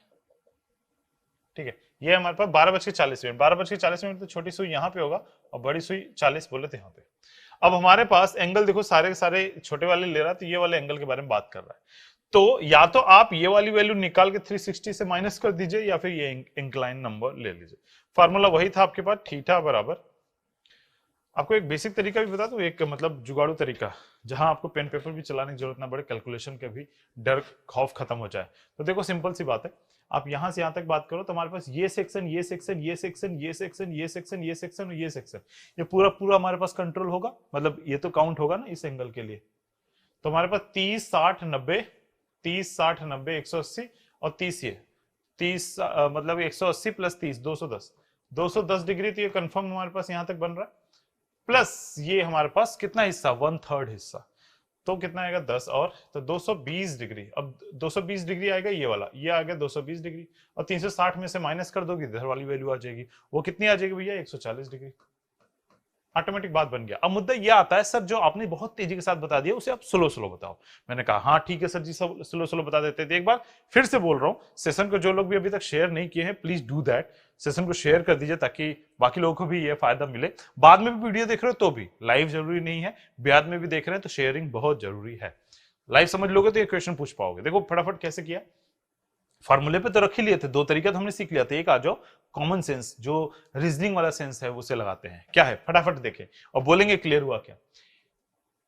ठीक है, ये हमारे पास 12:40। 12:40 तो छोटी सुई यहाँ पे होगा और बड़ी सुई 40 बोले थे यहाँ पे। अब हमारे पास एंगल देखो सारे के सारे छोटे वाले ले रहा है, तो ये वाले एंगल के बारे में बात कर रहा है। तो या तो आप ये वाली वैल्यू निकाल के 360 से माइनस कर दीजिए या फिर ये इंक्लाइन नंबर ले लीजिए। फार्मूला वही था आपके पास, थीटा बराबर, आपको एक बेसिक तरीका भी बता दूं, एक मतलब जुगाड़ू तरीका, जहां आपको पेन पेपर भी चलाने की जरूरत ना पड़े, कैलकुलेशन के भी डर खौफ खत्म हो जाए। तो देखो सिंपल सी बात है, आप यहां से यहां तक बात करो तो हमारे पास ये सेक्शन, ये सेक्शन, ये सेक्शन, ये सेक्शन, ये सेक्शन, ये सेक्शन और ये सेक्शन, ये पूरा पूरा हमारे पास कंट्रोल होगा, मतलब ये तो काउंट होगा ना इस एंगल के लिए। तो हमारे पास 30, 60, 90, 30, 60, 90, 180 और 30 ये 30 मतलब 180 + 30 210, 210 डिग्री, तो ये कंफर्म हमारे पास यहां तक बन रहा है, प्लस ये हमारे पास कितना हिस्सा, 1/3 हिस्सा, तो कितना आएगा 10 और तो 220 डिग्री। अब 220 डिग्री आएगा ये वाला, ये आ गया 220 डिग्री, और 360 में से माइनस कर दोगे इधर वाली वैल्यू आ जाएगी, वो कितनी आ जाएगी भैया, 140 डिग्री। ऑटोमेटिक बात बन गया। अब मुद्दा यह आता है, सर जो आपने बहुत तेजी के साथ बता दिया उसे आप स्लो स्लो बताओ। मैंने कहा हाँ ठीक है सर जी, सब स्लो स्लो बता देते थे। एक बार फिर से बोल रहा हूँ, सेशन को जो लोग भी अभी तक शेयर नहीं किए हैं प्लीज डू दैट, सेशन को शेयर कर दीजिए ताकि बाकी लोगों को भी ये फायदा मिले। बाद में भी वीडियो देख रहे हो तो भी, लाइव जरूरी नहीं है, बाद में भी देख रहे हैं तो शेयरिंग बहुत जरूरी है। लाइव समझ लोगे तो ये क्वेश्चन पूछ पाओगे। देखो फटाफट कैसे किया, फार्मूले पे तो रख ही लिए थे, दो तरीका तो हमने सीख लिया था। एक आ जाओ कॉमन सेंस, जो रीजनिंग वाला सेंस है उसे लगाते हैं। क्या है फटाफट देखें और बोलेंगे क्लियर हुआ क्या।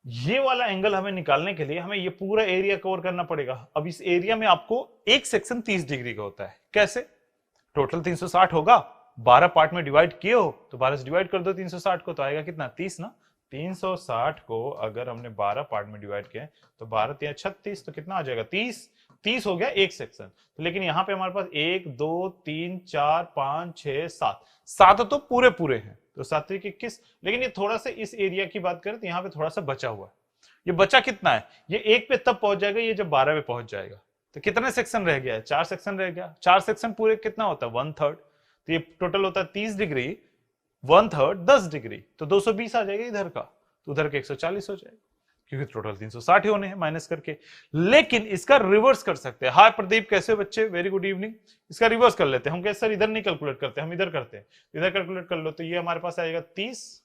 ये वाला एंगल हमें निकालने के लिए हमें ये पूरा एरिया कवर करना पड़ेगा। अब इस एरिया में आपको एक सेक्शन 30 डिग्री का होता है। कैसे, टोटल 360 होगा, 12 पार्ट में डिवाइड किए हो तो 12 से डिवाइड कर दो 360 को, तो आएगा कितना 30 ना। 360 को अगर हमने 12 पार्ट में डिवाइड किया तो 12 या 36, तो कितना आ जाएगा 30। 30 हो गया एक सेक्शन। तो लेकिन यहाँ पे हमारे पास 1 2 3 4 5 6 7, 7 तो पूरे पूरे हैं, तो 7 3 21। लेकिन ये थोड़ा सा इस एरिया की बात करें तो यहाँ पे थोड़ा सा बचा हुआ है। ये बचा कितना है, ये 1 पे तब पहुंच जाएगा ये जब 12 पे पहुंच जाएगा। तो कितने सेक्शन रह गया है, 4 सेक्शन रह गया। 4 सेक्शन पूरे कितना होता है 1/3, तो ये टोटल होता है 30 डिग्री, 1/3 10 डिग्री, तो 220 आ जाएगा इधर का, तो उधर के 140 हो जाएगा, क्योंकि टोटल 360 होने हैं माइनस करके। लेकिन इसका रिवर्स कर सकते हैं। हाय प्रदीप कैसे हो बच्चे, वेरी गुड इवनिंग। इसका रिवर्स कर लेते हैं हम। कैसे सर, इधर नहीं कैलकुलेट करते, हम इधर करते हैं। इधर कैलकुलेट कर लो तो ये हमारे पास आएगा 30,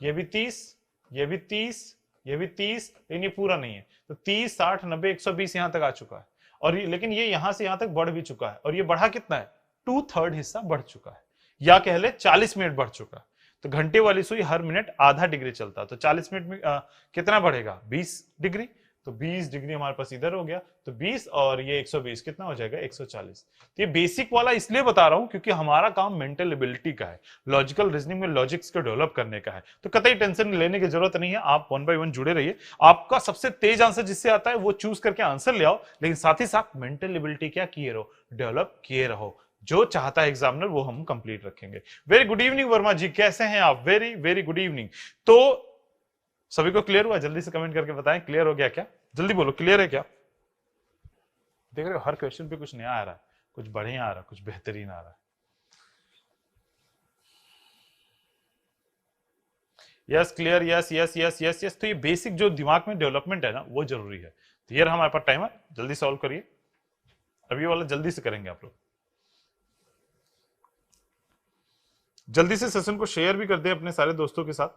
ये भी 30, ये भी 30, ये भी 30, लेकिन ये पूरा नहीं है, तो 30 60 90 120 यहां तक आ चुका है। और लेकिन ये यहां से यहां तक बढ़ भी चुका है, और ये बढ़ा कितना है 2/3 हिस्सा बढ़ चुका है, या कह ले 40 मिनट बढ़ चुका है। तो घंटे वाली सुई हर मिनट आधा डिग्री चलता है, तो 40 मिनट में कितना बढ़ेगा 20 डिग्री, तो 20 डिग्री हमारे पास इधर हो गया, तो 20 और ये 120 कितना हो जाएगा 140। तो ये बेसिक वाला इसलिए बता रहा हूं क्योंकि हमारा काम मेंटल एबिलिटी का है, लॉजिकल रीजनिंग में लॉजिक्स को डेवलप करने का है। तो कतई टेंशन लेने की जरूरत नहीं है, आप 1 बाय 1 जुड़े रहिए। आपका सबसे तेज आंसर जिससे आता है वो चूज करके आंसर ले आओ, लेकिन साथ ही साथ मेंटल एबिलिटी क्या किए रहो, डेवलप किए रहो। जो चाहता है एग्जामिनर वो हम कंप्लीट रखेंगे। वेरी गुड इवनिंग वर्मा जी, कैसे हैं आप, वेरी वेरी गुड इवनिंग। तो सभी को क्लियर हुआ, जल्दी से कमेंट करके बताएं क्लियर हो गया क्या, जल्दी बोलो क्लियर है क्या। देख रहे हो हर क्वेश्चन पे कुछ नया आ रहा है, कुछ बढ़िया आ रहा है, कुछ बेहतरीन आ रहा है। Yes clear, yes yes yes yes yes. तो ये बेसिक जो दिमाग में डेवलपमेंट है ना वो जरूरी है। तो ये हमारे पास टाइम है, जल्दी सॉल्व करिए। अभी वाला जल्दी से करेंगे आप लोग, जल्दी से सेशन को शेयर भी कर दे अपने सारे दोस्तों के साथ।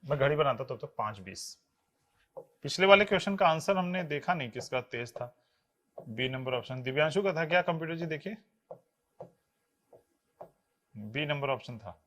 मैं घड़ी बनाता तो 5:20। पिछले वाले क्वेश्चन का आंसर हमने देखा नहीं किसका तेज था, बी नंबर ऑप्शन दिव्यांशु का था क्या कंप्यूटर जी, देखिए बी नंबर ऑप्शन था।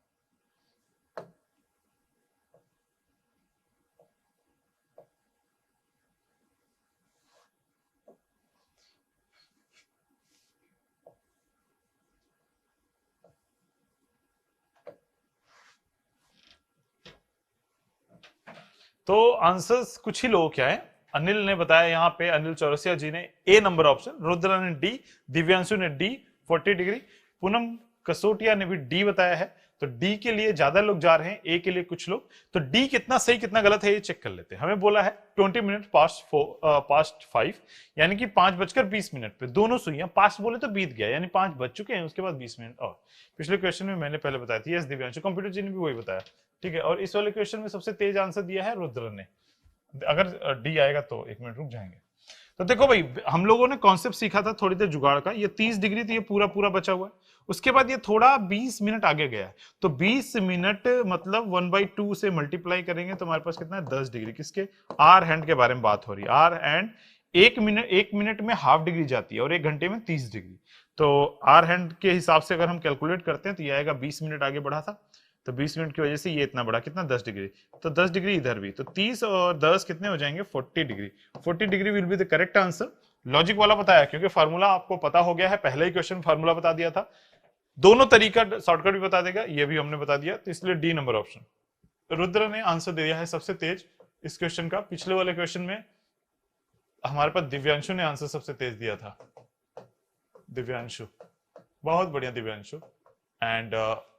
तो आंसर्स कुछ ही लोग क्या है, अनिल ने बताया यहाँ पे, अनिल चौरसिया जी ने ए नंबर ऑप्शन, रुद्रा ने डी, दिव्यांशु ने डी 40 डिग्री, पूनम कसोटिया ने भी डी बताया है। तो डी के लिए ज्यादा लोग जा रहे हैं, ए के लिए कुछ लोग। तो डी कितना सही कितना गलत है ये चेक कर लेते हैं। हमें बोला है 20 मिनट पास्ट 5, यानी कि 5:20 पे दोनों सुइयां, पास्ट बोले तो बीत गया, यानी 5 बज चुके हैं, उसके बाद 20 मिनट और। पिछले क्वेश्चन में मैंने पहले बताया था, यस दिव्यांशु, कंप्यूटर जी ने भी वही बताया, ठीक है। और इस वाले क्वेश्चन में सबसे तेज आंसर दिया है रुद्र ने। अगर डी आएगा तो 1 मिनट रुक जाएंगे। तो देखो भाई, हम लोगों ने कॉन्सेप्ट सीखा था थोड़ी देर जुगाड़ का, ये 30 डिग्री तो ये पूरा पूरा बचा हुआ है, उसके बाद ये थोड़ा 20 मिनट आगे गया है, तो 20 मिनट मतलब 1/2 से मल्टीप्लाई करेंगे तो हमारे पास कितना है 10 डिग्री। किसके, आर हैंड के बारे में बात हो रही है, आर हैंड 1 मिनट में हाफ डिग्री जाती है और 1 घंटे में 30 डिग्री। तो आर हैंड के हिसाब से अगर हम कैलकुलेट करते हैं तो ये आएगा 20 मिनट आगे बढ़ा था, तो 20 मिनट की वजह से ये इतना बड़ा, कितना 10 डिग्री, तो 10 डिग्री इधर भी, तो 30 और 10 कितने हो जाएंगे 40 degree. 40 degree will be the correct answer. Logic वाला बताया क्योंकि फार्मूला आपको पता हो गया है, पहले ही क्वेश्चन फार्मूला बता दिया था, दोनों तरीका शॉर्टकट भी बता देगा, ये भी हमने बता दिया, तो इसलिए डी नंबर ऑप्शन। रुद्र ने आंसर दे दिया है सबसे तेज इस क्वेश्चन का। पिछले वाले क्वेश्चन में हमारे पास दिव्यांशु ने आंसर सबसे तेज दिया था, दिव्यांशु। बहुत बढ़िया दिव्यांशु। एंड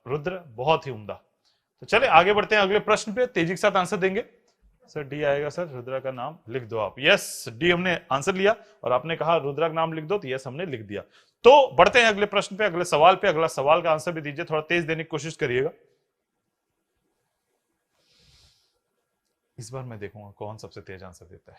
रुद्र बहुत ही उम्दा। तो चले आगे बढ़ते हैं अगले प्रश्न पे, तेजी के साथ आंसर देंगे। सर डी आएगा सर, रुद्रा का नाम लिख दो आप। यस, डी हमने आंसर लिया और आपने कहा रुद्रा का नाम लिख दो, तो यस हमने लिख दिया। तो बढ़ते हैं अगले प्रश्न पे, अगले सवाल पे। अगला सवाल का आंसर भी दीजिए, थोड़ा तेज देने की कोशिश करिएगा। इस बार मैं देखूंगा कौन सबसे तेज आंसर देता है।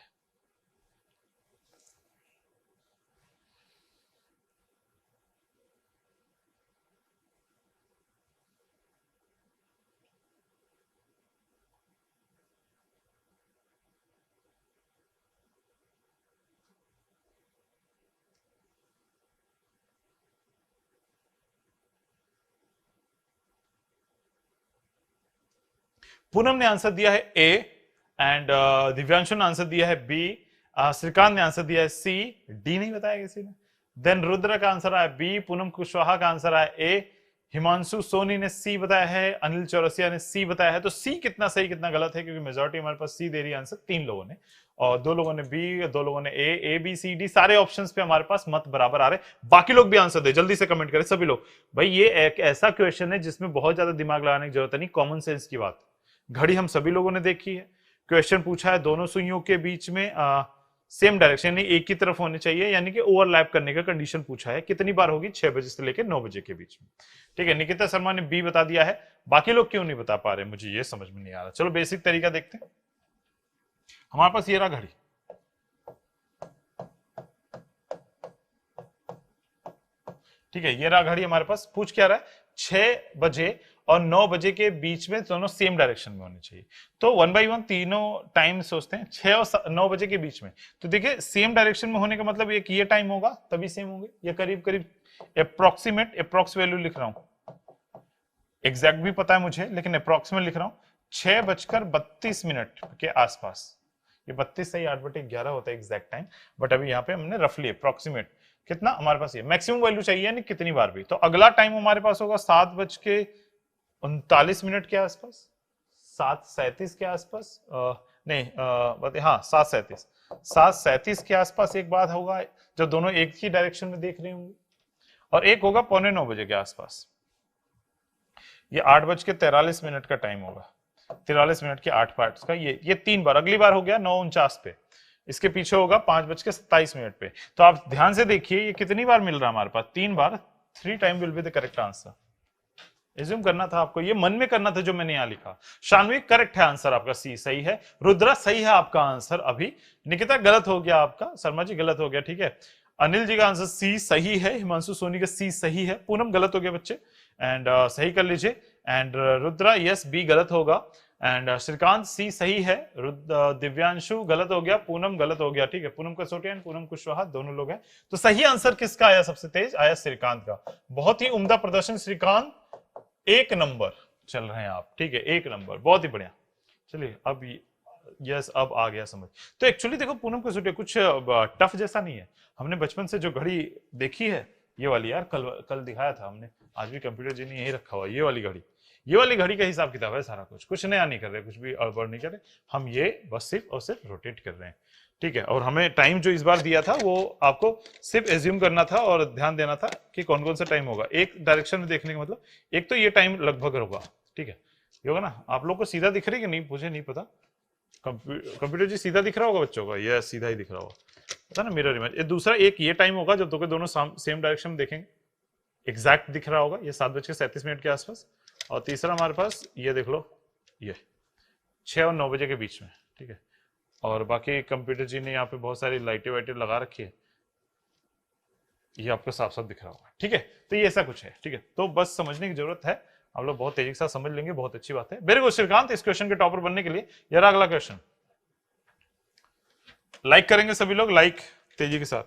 पूनम ने आंसर दिया है ए, एंड दिव्यांशु ने आंसर दिया है बी, श्रीकांत ने आंसर दिया है सी, डी नहीं बताया किसी ने। देन रुद्र का आंसर आया बी, पूनम कुशवाहा का आंसर आया ए, हिमांशु सोनी ने सी बताया है, अनिल चौरसिया ने सी बताया है। तो सी कितना सही कितना गलत है, क्योंकि मेजोरिटी हमारे पास सी दे रही है आंसर, 3 लोगों ने, और 2 लोगों ने बी, 2 लोगों ने ए बी सी डी, सारे ऑप्शंस पे हमारे पास मत बराबर आ रहे। बाकी लोग भी आंसर दे, जल्दी से कमेंट करें सभी लोग। भाई ये एक ऐसा क्वेश्चन है जिसमें बहुत ज्यादा दिमाग लगाने की जरूरत नहीं, कॉमन सेंस की बात। घड़ी हम सभी लोगों ने देखी है। क्वेश्चन पूछा है दोनों सुइयों के बीच में सेम डायरेक्शन यानी एक ही तरफ होने चाहिए, यानी कि ओवरलैप करने का कंडीशन पूछा है। कितनी बार होगी? 6 बजे से लेकर 9 बजे के बीच में। ठीक है, निकिता शर्मा ने बी बता दिया है। बाकी लोग क्यों नहीं बता पा रहे, मुझे ये समझ में नहीं आ रहा। चलो बेसिक तरीका देखते हैं। हमारे पास ये रहा घड़ी, ठीक है, ये रहा घड़ी हमारे पास। पूछ क्या रहा है? 6 बजे और 9 बजे के बीच में दोनों सेम डायरेक्शन में होने चाहिए। तो 1 बाई 1 तीनों टाइम सोचते हैं, 6 और 9 बजे के बीच में। तो देखिए सेम डायरेक्शन में होने का मतलब एक ये टाइम होगा तभी सेम होंगे, ये करीब करीब अप्रोक्स वैल्यू लिख रहा हूं। एग्जैक्ट भी पता है मुझे, लेकिन अप्रोक्सीमेट लिख रहा हूं। 6:32 के आसपास, ये 32 सही 8/11 होता है एग्जैक्ट टाइम, बट अभी यहाँ पे हमने रफली अप्रोक्सीमेट कितना हमारे पास ये मैक्सिमम वैल्यू चाहिए, यानी कितनी बार भी। तो अगला टाइम हमारे पास होगा 7:39 के आसपास, 7:37 के आसपास, हाँ 7:37 के आसपास एक बात होगा जब दोनों एक ही डायरेक्शन में देख रहे होंगे, और एक होगा 8:45 बजे के आसपास। ये 8:43 का टाइम होगा, 43 मिनट के 8 पार्ट्स का। ये 3 बार, अगली बार हो गया 9:49 पे, इसके पीछे होगा 5:27 पे। तो आप ध्यान से देखिए ये कितनी बार मिल रहा है हमारे पास, 3 बार। 3 time will be the correct answer. Assume करना था आपको, ये मन में करना था जो मैंने यहां लिखा। शानवी करेक्ट है आंसर आपका, सी सही है। रुद्रा सही है आपका आंसर अभी। निकिता गलत हो गया आपका, शर्मा जी गलत हो गया, ठीक है। अनिल जी का आंसर सी सही है, हिमांशु सोनी का सी सही है, पूनम गलत हो गया बच्चे, एंड सही कर लीजिए। एंड रुद्रा यस बी गलत होगा, एंड श्रीकांत सी सही है, दिव्यांशु गलत हो गया, पूनम गलत हो गया, ठीक है। पूनम कसोटिया एंड पूनम कुशवाहा दोनों लोग हैं। तो सही आंसर किसका आया? सबसे तेज आया श्रीकांत का। बहुत ही उम्दा प्रदर्शन श्रीकांत, 1 नंबर चल रहे हैं आप, ठीक है, 1 नंबर, बहुत ही बढ़िया। चलिए अब यस अब आ गया समझ। तो एक्चुअली देखो पूनम कसोटिया कुछ टफ जैसा नहीं है। हमने बचपन से जो घड़ी देखी है ये वाली, यार कल दिखाया था हमने, आज भी कंप्यूटर जी ने यही रखा हुआ, ये वाली घड़ी, ये वाली घड़ी का हिसाब किताब है सारा कुछ नया नहीं कर रहे, कुछ भी गड़बड़ नहीं कर रहे हम, ये बस सिर्फ और सिर्फ रोटेट कर रहे हैं, ठीक है। और हमें टाइम जो इस बार दिया था वो आपको सिर्फ एज्यूम करना था और ध्यान देना था कि कौन कौन सा टाइम होगा। एक डायरेक्शन में देखने का मतलब, एक तो ये टाइम लगभग होगा, ठीक है, ये होगा ना। आप लोग को सीधा दिख रही है कि नहीं मुझे नहीं पता, कंप्यूटर जी सीधा दिख रहा होगा बच्चों का, ये सीधा ही दिख रहा होगा, पता ना मिरर इमेज। दूसरा एक ये टाइम होगा जब दोनों सेम डायरेक्शन में देखेंगे, एग्जैक्ट दिख रहा होगा, ये 7:37 के आसपास। और तीसरा हमारे पास ये देख लो, ये 6 और 9 बजे के बीच में, ठीक है। और बाकी कंप्यूटर जी ने यहाँ पे बहुत सारी लाइटें वाइटें लगा रखी है, ये आपको साफ साफ दिख रहा होगा, ठीक है। तो ये ऐसा कुछ है, ठीक है। तो बस समझने की जरूरत है, आप लोग बहुत तेजी के साथ समझ लेंगे, बहुत अच्छी बात है। वेरी गुड श्रीकांत, इस क्वेश्चन के टॉपर बनने के लिए यार अगला क्वेश्चन लाइक करेंगे सभी लोग, लाइक तेजी के साथ।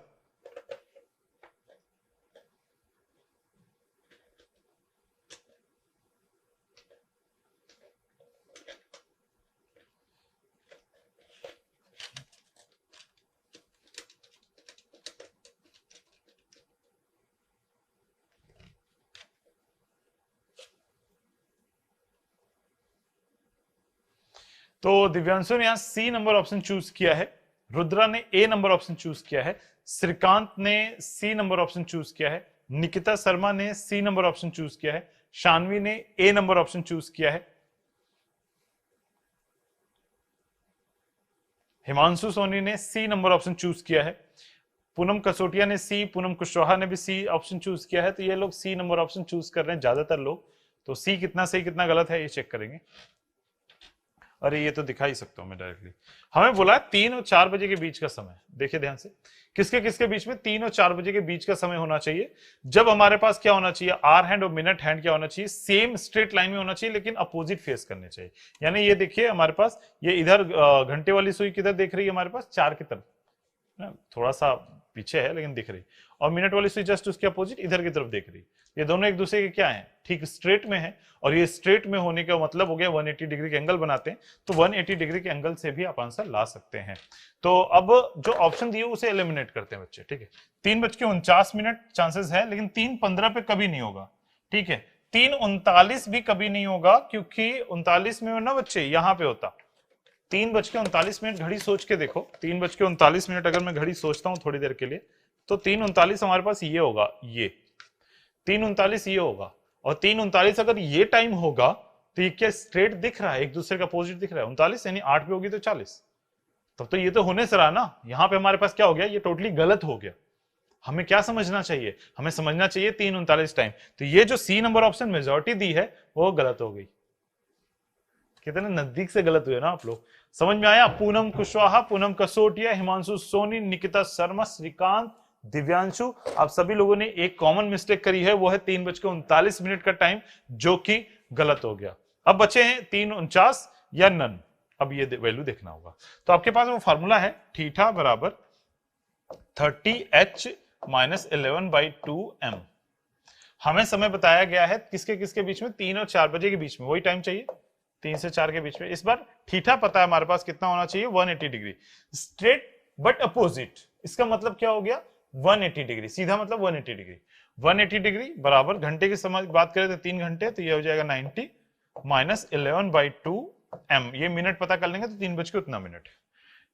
तो दिव्यांशु ने यहां सी नंबर ऑप्शन चूज किया है, रुद्रा ने ए नंबर ऑप्शन चूज किया है, श्रीकांत ने सी नंबर ऑप्शन चूज किया है, निकिता शर्मा ने सी नंबर ऑप्शन चूज किया है, शानवी ने ए नंबर ऑप्शन चूज किया है, हिमांशु सोनी ने सी नंबर ऑप्शन चूज किया है, पूनम कसोटिया ने सी, पूनम कुशवाहा ने भी सी ऑप्शन चूज किया है। तो ये लोग सी नंबर ऑप्शन चूज कर रहे हैं ज्यादातर लोग। तो सी कितना सही कितना गलत है ये चेक करेंगे। अरे ये तो दिखा ही सकता हूं मैं डायरेक्टली। हमें बोला 3 और 4 बजे के बीच का समय, देखिए ध्यान से, किसके किसके बीच में, 3 और 4 बजे के बीच का समय होना चाहिए। जब हमारे पास क्या होना चाहिए, आर हैंड और मिनट हैंड क्या होना चाहिए, सेम स्ट्रेट लाइन में होना चाहिए, लेकिन अपोजिट फेस करने चाहिए। यानी ये देखिए हमारे पास ये इधर घंटे वाली सुई किधर देख रही है हमारे पास, 4 की तरफ, थोड़ा सा पीछे है लेकिन दिख रही, और मिनट वाली सुई जस्ट उसके अपोजिट इधर की तरफ देख रही। ये दोनों एक दूसरे के क्या है, ठीक स्ट्रेट में है, और ये स्ट्रेट में होने का मतलब हो गया 180 डिग्री के एंगल बनाते हैं, तो 180 डिग्री के एंगल से भी आप आंसर ला सकते हैं। तो अब जो ऑप्शन दिए उसे एलिमिनेट करते हैं बच्चे, ठीक है। 3:49 चांसेस है, लेकिन 3:15 पे कभी नहीं होगा, ठीक है। 3:39 भी कभी नहीं होगा, क्योंकि 39 में ना बच्चे यहाँ पे होता। 3:39 घड़ी सोच के देखो, 3:39 अगर मैं घड़ी सोचता हूँ थोड़ी देर के लिए, तो 3:39 हमारे पास ये होगा, ये 3:39 ये होगा, और 3:39 अगर ये टाइम होगा तो ये क्या स्ट्रेट दिख रहा है, एक दूसरे का अपोजिट दिख रहा है। 39 यानी 8 पे होगी तो 40, तब तो ये तो होने से रहा ना। यहाँ पे हमारे पास क्या हो गया, ये टोटली गलत हो गया। हमें क्या समझना चाहिए, हमें समझना चाहिए 3:39 टाइम। तो ये जो सी नंबर ऑप्शन मेजॉरिटी दी है वो गलत हो गई। कितने नजदीक से गलत हुए ना आप लोग, समझ में आया। पूनम कुशवाहा, पूनम कसोटिया, हिमांशु सोनी, निकिता शर्मा, श्रीकांत, दिव्यांशु, आप सभी लोगों ने एक कॉमन मिस्टेक करी है, वो है 3:39 का टाइम, जो कि गलत हो गया। अब बचे हैं 3:49 या नन। अब ये वैल्यू देखना होगा। तो आपके पास वो फॉर्मूला है, थीटा बराबर 30h - 11/2m। हमें समय बताया गया है किसके किसके बीच में, 3 और 4 बजे के बीच में, वही टाइम चाहिए 3 से 4 के बीच में। इस बार थीटा पता है हमारे पास कितना होना चाहिए, 180 डिग्री, स्ट्रेट बट अपोजिट। इसका मतलब क्या हो गया, 180 डिग्री, सीधा मतलब 180 डिग्री। 180 डिग्री बराबर घंटे की समय बात करें तो 3 घंटे, तो ये हो जाएगा 90 - 11/2m। ये मिनट पता कर लेंगे तो 3 बज के उतना मिनट,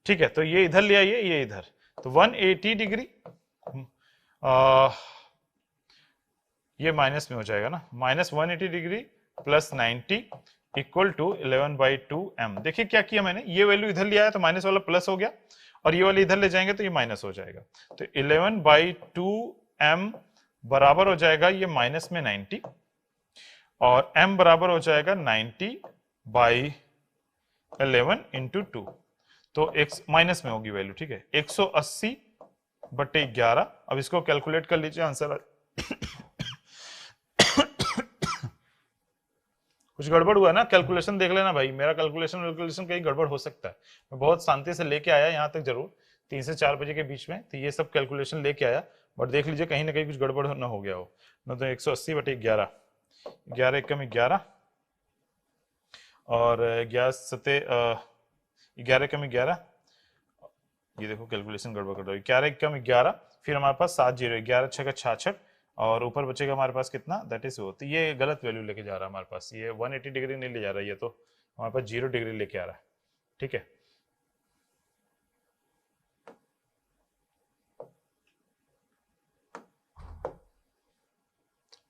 ठीक है। तो ये इधर ले आइए, ये इधर, तो 180 डिग्री ये माइनस में हो जाएगा ना, -180 degree plus 90 equal to 11/2m। देखिए क्या किया मैंने, ये वैल्यू इधर लिया है तो माइनस वाला प्लस हो गया, और ये वाले इधर ले जाएंगे तो ये माइनस हो जाएगा। तो 11/2m बराबर हो जाएगा ये माइनस में 90, और m बराबर हो जाएगा 90/11 × 2, तो x माइनस में होगी वैल्यू, ठीक है। 180/11। अब इसको कैलकुलेट कर लीजिए, आंसर कुछ गड़बड़ हुआ ना, कैलकुलेशन देख लेना भाई, मेरा कैलकुलेशन कहीं गड़बड़ हो सकता है। मैं बहुत शांति से लेके आया यहाँ तक, जरूर 3 से 4 बजे के बीच में, तो ये सब कैलकुलेशन लेके आया, बट देख लीजिए कहीं ना कहीं कुछ गड़बड़ ना हो गया हो। न तो 180/11, 11 एकम 11, और 11 एकम 11, ये देखो कैलकुलेशन गड़बड़ कर रहा है, 11 एकम 11, फिर हमारे पास 7 जीरो, 11 6 66, और ऊपर बचेगा हमारे पास कितना, दैट इज वो। तो ये गलत वैल्यू लेके जा रहा है हमारे पास, ये 180 डिग्री नहीं ले जा रहा है, ये तो हमारे पास 0 डिग्री लेके आ रहा है, ठीक है।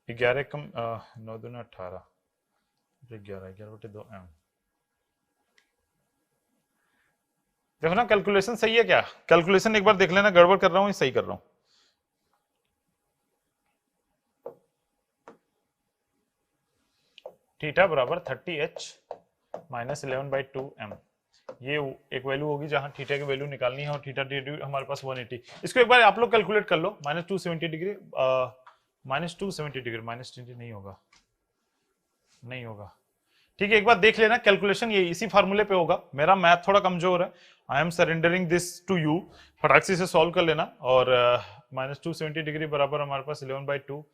ग्यारह कम 9 दूना 18, 11/2m। देखो ना कैलकुलेशन सही है क्या, कैलकुलेशन एक बार देख लेना, गड़बड़ कर रहा हूँ सही कर रहा हूँ। थीटा बराबर 30h - 11/2m। ये एक वैल्यू होगी जहां थीटा की वैल्यू निकालनी है, और थीटा हमारे पास 180। इसको एक बार आप लोग कैलकुलेट कर लो, -270 डिग्री, -270 डिग्री, -20 नहीं होगा, नहीं होगा, ठीक है। एक बार देख लेना कैलकुलेशन, ये इसी फार्मूले पे होगा। मेरा मैथ थोड़ा कमजोर है, I am surrendering this to you, फटाक से सॉल्व कर लेना। और -270 डिग्री बराबर हमारे पास 11/2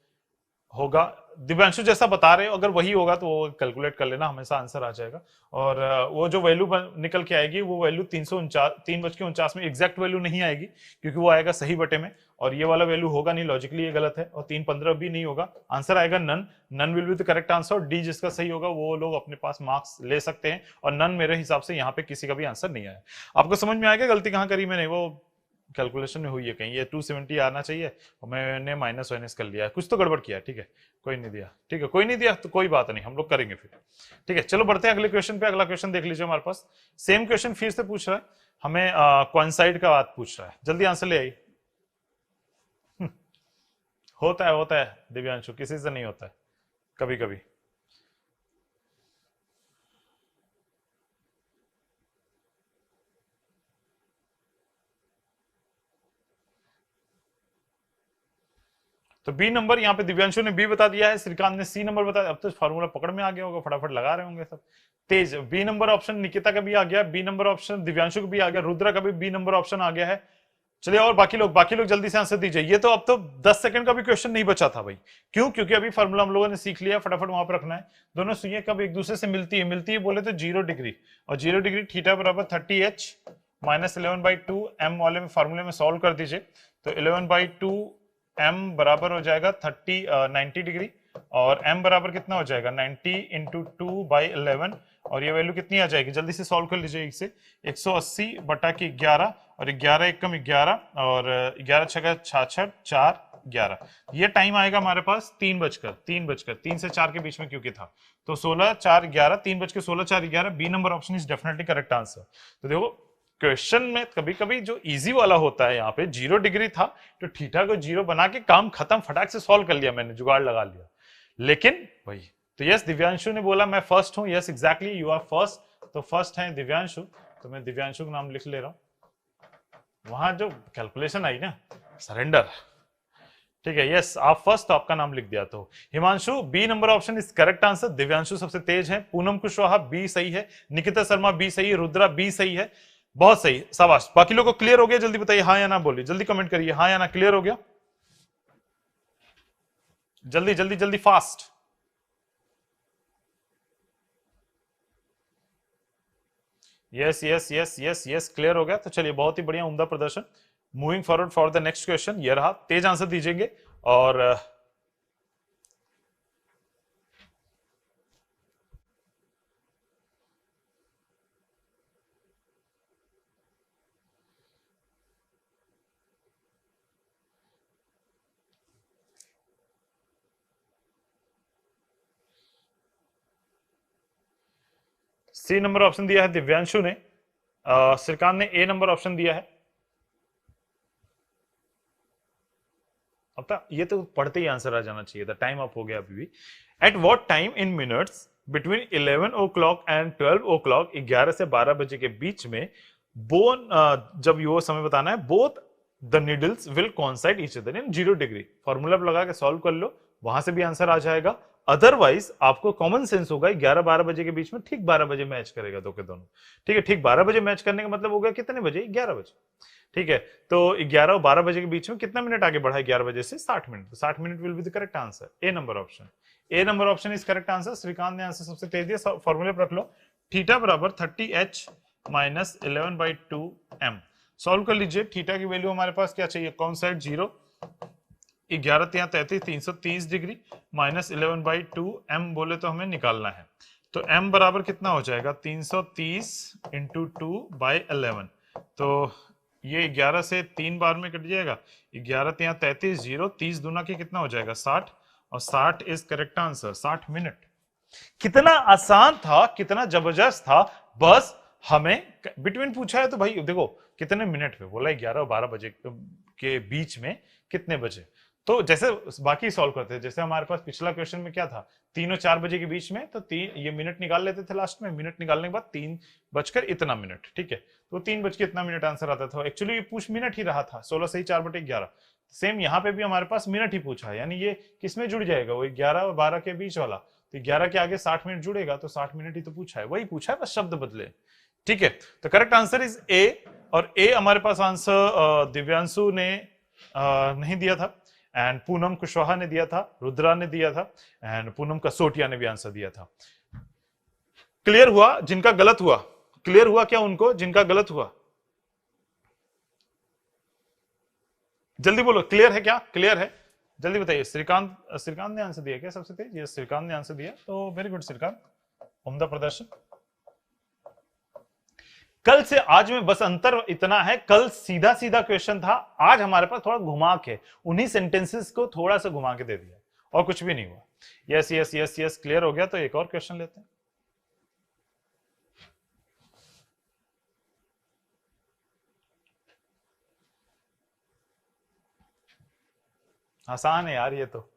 होगा। दिव्यांशु जैसा बता रहे हो, अगर वही होगा तो वो कैलकुलेट कर लेना, हमेशा आंसर आ जाएगा। और वो जो वैल्यू निकल के आएगी वो वैल्यू 3:49 में एग्जैक्ट वैल्यू नहीं आएगी, क्योंकि वो आएगा सही बटे में, और ये वाला वैल्यू होगा नहीं, लॉजिकली ये गलत है। और 3:15 भी नहीं होगा, आंसर आएगा none. None will be the correct answer. D जिसका सही होगा वो लोग अपने पास मार्क्स ले सकते हैं, और नन मेरे हिसाब से यहाँ पे किसी का भी आंसर नहीं आया। आपको समझ में आएगा गलती कहाँ करी मैंने, वो कैलकुलेशन में हुई है कहीं, ये 270 आना चाहिए और मैंने माइनस वाइनस कर लिया है, कुछ तो गड़बड़ किया है। ठीक है, कोई नहीं दिया, ठीक है, कोई नहीं दिया तो कोई बात नहीं, हम लोग करेंगे फिर। ठीक है, चलो बढ़ते हैं अगले क्वेश्चन पे। अगला क्वेश्चन देख लीजिए, हमारे पास सेम क्वेश्चन फिर से पूछ रहा है हमें, कोइंसाइड का बात पूछ रहा है। जल्दी आंसर ले आई। होता है दिव्यांशु, किसी से नहीं होता है, कभी कभी। तो बी नंबर, यहाँ पे दिव्यांशु ने बी बता दिया है, श्रीकांत ने सी नंबर बताया। अब तो फॉर्मूला पकड़ में आ गया होगा, फटाफट लगा रहे होंगे सब तेज। बी नंबर ऑप्शन निकिता का भी आ गया, बी नंबर ऑप्शन दिव्यांशु का भी आ गया, रुद्रा का भी बी नंबर ऑप्शन आ गया है। चलिए, और बाकी लोग जल्दी से आंसर दीजिए। ये तो अब तो 10 सेकंड का भी क्वेश्चन नहीं बचा था भाई। क्यों? क्योंकि अभी फार्मूला हम लोगों ने सीख लिया, फटाफट वहां पर रखना है। दोनों सुइयां कब एक दूसरे से मिलती है बोले तो 0 डिग्री, और 0 डिग्री थीटा बराबर 30h माइनस 11/2 m वाले में फार्मूले में सॉल्व कर दीजिए। तो 11/2 m बराबर हो जाएगा 90 डिग्री, और m बराबर कितना हो जाएगा 90 इंटू 2/11, और ये वैल्यू कितनी आ जाएगी, जल्दी से सॉल्व कर लीजिए। इसे 180/11, और 11 एकम 11, और 11 छका 66, 4 11। ये टाइम आएगा हमारे पास 3 से 4 के बीच में क्योंकि था, तो 16 4 11, 3:16 4 11। B number option is definitely correct answer. तो देखो क्वेश्चन में कभी कभी जो इजी वाला होता है, यहाँ पे 0 डिग्री था तो थीटा को 0 बना के काम खत्म, फटाक से सॉल्व कर लिया मैंने, जुगाड़ लगा लिया। लेकिन भाई, तो यस दिव्यांशु ने बोला मैं फर्स्ट हूं, yes exactly you are first. तो फर्स्ट है दिव्यांशु, तो मैं दिव्यांशु का नाम लिख ले रहा हूं। वहां जो कैलकुलेशन आई ना, सरेंडर, ठीक है, यस आप फर्स्ट, तो आपका नाम लिख दिया। तो Himanshu, B number option is correct answer. Divyanshu सबसे तेज है, पूनम कुशवाहा बी सही है, निकिता शर्मा बी सही है, रुद्रा बी सही है, बहुत सही, शाबाश। बाकी लोगों को क्लियर हो गया? जल्दी बताइए हाँ या ना, बोलिए जल्दी, कमेंट करिए हाँ या ना, क्लियर हो गया? जल्दी जल्दी जल्दी, fast. Yes yes yes yes yes, clear हो गया। तो चलिए, बहुत ही बढ़िया, उम्दा प्रदर्शन। Moving forward for the next question, ये रहा, तेज आंसर दीजिएंगे। और सी नंबर ऑप्शन दिया है दिव्यांशु ने, श्रीकांत ने ए नंबर ऑप्शन दिया है। अब तक ये तो पढ़ते ही आंसर आ जाना चाहिए था, टाइम अप हो गया अभी भी। At what time in minutes between 11 o'clock and 12 o'clock, 11 से 12 बजे के बीच में, बोन जब ये समय बताना है, both the needles will कॉन्साइड each other in 0 degree. Formula लगा के सॉल्व कर लो, वहां से भी आंसर आ जाएगा। अदरवाइज आपको कॉमन सेंस होगा, 11-12 बजे के बीच में ठीक 12 बजे मैच करेगा दो के दोनों। ठीक है, ठीक 12 बजे मैच करने का मतलब हो गया कितने बजे, 11 बजे। ठीक है, तो 11 और 12 बजे के बीच में कितना मिनट आगे बढ़ा है 11 बजे से, 60 मिनट। तो 60 minute will be the correct answer, A number option. A number option is correct answer. Shrikant ने आंसर सबसे तेज दिया, फॉर्मूले पर रख लो, थीटा बराबर 30h माइनस 11/2 m। सॉल्व कर लीजिए। थीटा की वैल्यू हमारे पास क्या चाहिए, कौन साइड 0, 11 यहाँ 33, 330 डिग्री, माइनस 11/2 m बोले तो हमें निकालना है। तो m बराबर कितना हो जाएगा, 330 इंटू 2/11। तो ये 11 से 3 बार में कट जाएगा, 11 यहाँ 33, 0, 30 दूना के कितना हो जाएगा 60, और 60 इज करेक्ट आंसर, 60 मिनट। कितना आसान था, कितना जबरदस्त था। बस हमें बिटवीन पूछा है तो भाई देखो कितने मिनट में बोला, 11 और 12 बजे के बीच में कितने बजे। तो जैसे बाकी सॉल्व करते थे, जैसे हमारे पास पिछला क्वेश्चन में क्या था, 3 और 4 बजे के बीच में, तो ये मिनट निकाल लेते थे लास्ट में, मिनट निकालने के बाद 3 बजकर इतना मिनट। ठीक है, तो 3 बज के इतना मिनट आंसर आता था। एक्चुअली ये पूछ मिनट ही रहा था, 16 से ही 4/11। सेम यहाँ पे भी हमारे पास मिनट ही पूछा है, यानी ये किसमें जुड़ जाएगा, वो 11 और 12 के बीच वाला। तो 11 के आगे 60 मिनट जुड़ेगा, तो 60 मिनट ही तो पूछा है, वही पूछा है, बस शब्द बदले। ठीक है, तो करेक्ट आंसर इज ए। और ए हमारे पास आंसर दिव्यांशु ने नहीं दिया था, एंड पूनम कुशवाहा ने दिया था, रुद्रा ने दिया था, एंड पूनम कसोटिया ने भी आंसर दिया था। क्लियर हुआ जिनका गलत हुआ? क्लियर हुआ क्या उनको जिनका गलत हुआ? जल्दी बोलो, क्लियर है क्या? क्लियर है, जल्दी बताइए। श्रीकांत ने आंसर दिया क्या सबसे तेज? ये श्रीकांत ने आंसर दिया, तो वेरी गुड श्रीकांत, उम्दा प्रदर्शन। कल से आज में बस अंतर इतना है, कल सीधा सीधा क्वेश्चन था, आज हमारे पास थोड़ा घुमा के उन्हीं सेंटेंसेस को थोड़ा सा घुमा के दे दिया और कुछ भी नहीं हुआ। Yes yes yes yes, clear हो गया। तो एक और क्वेश्चन लेते हैं। आसान है यार ये तो।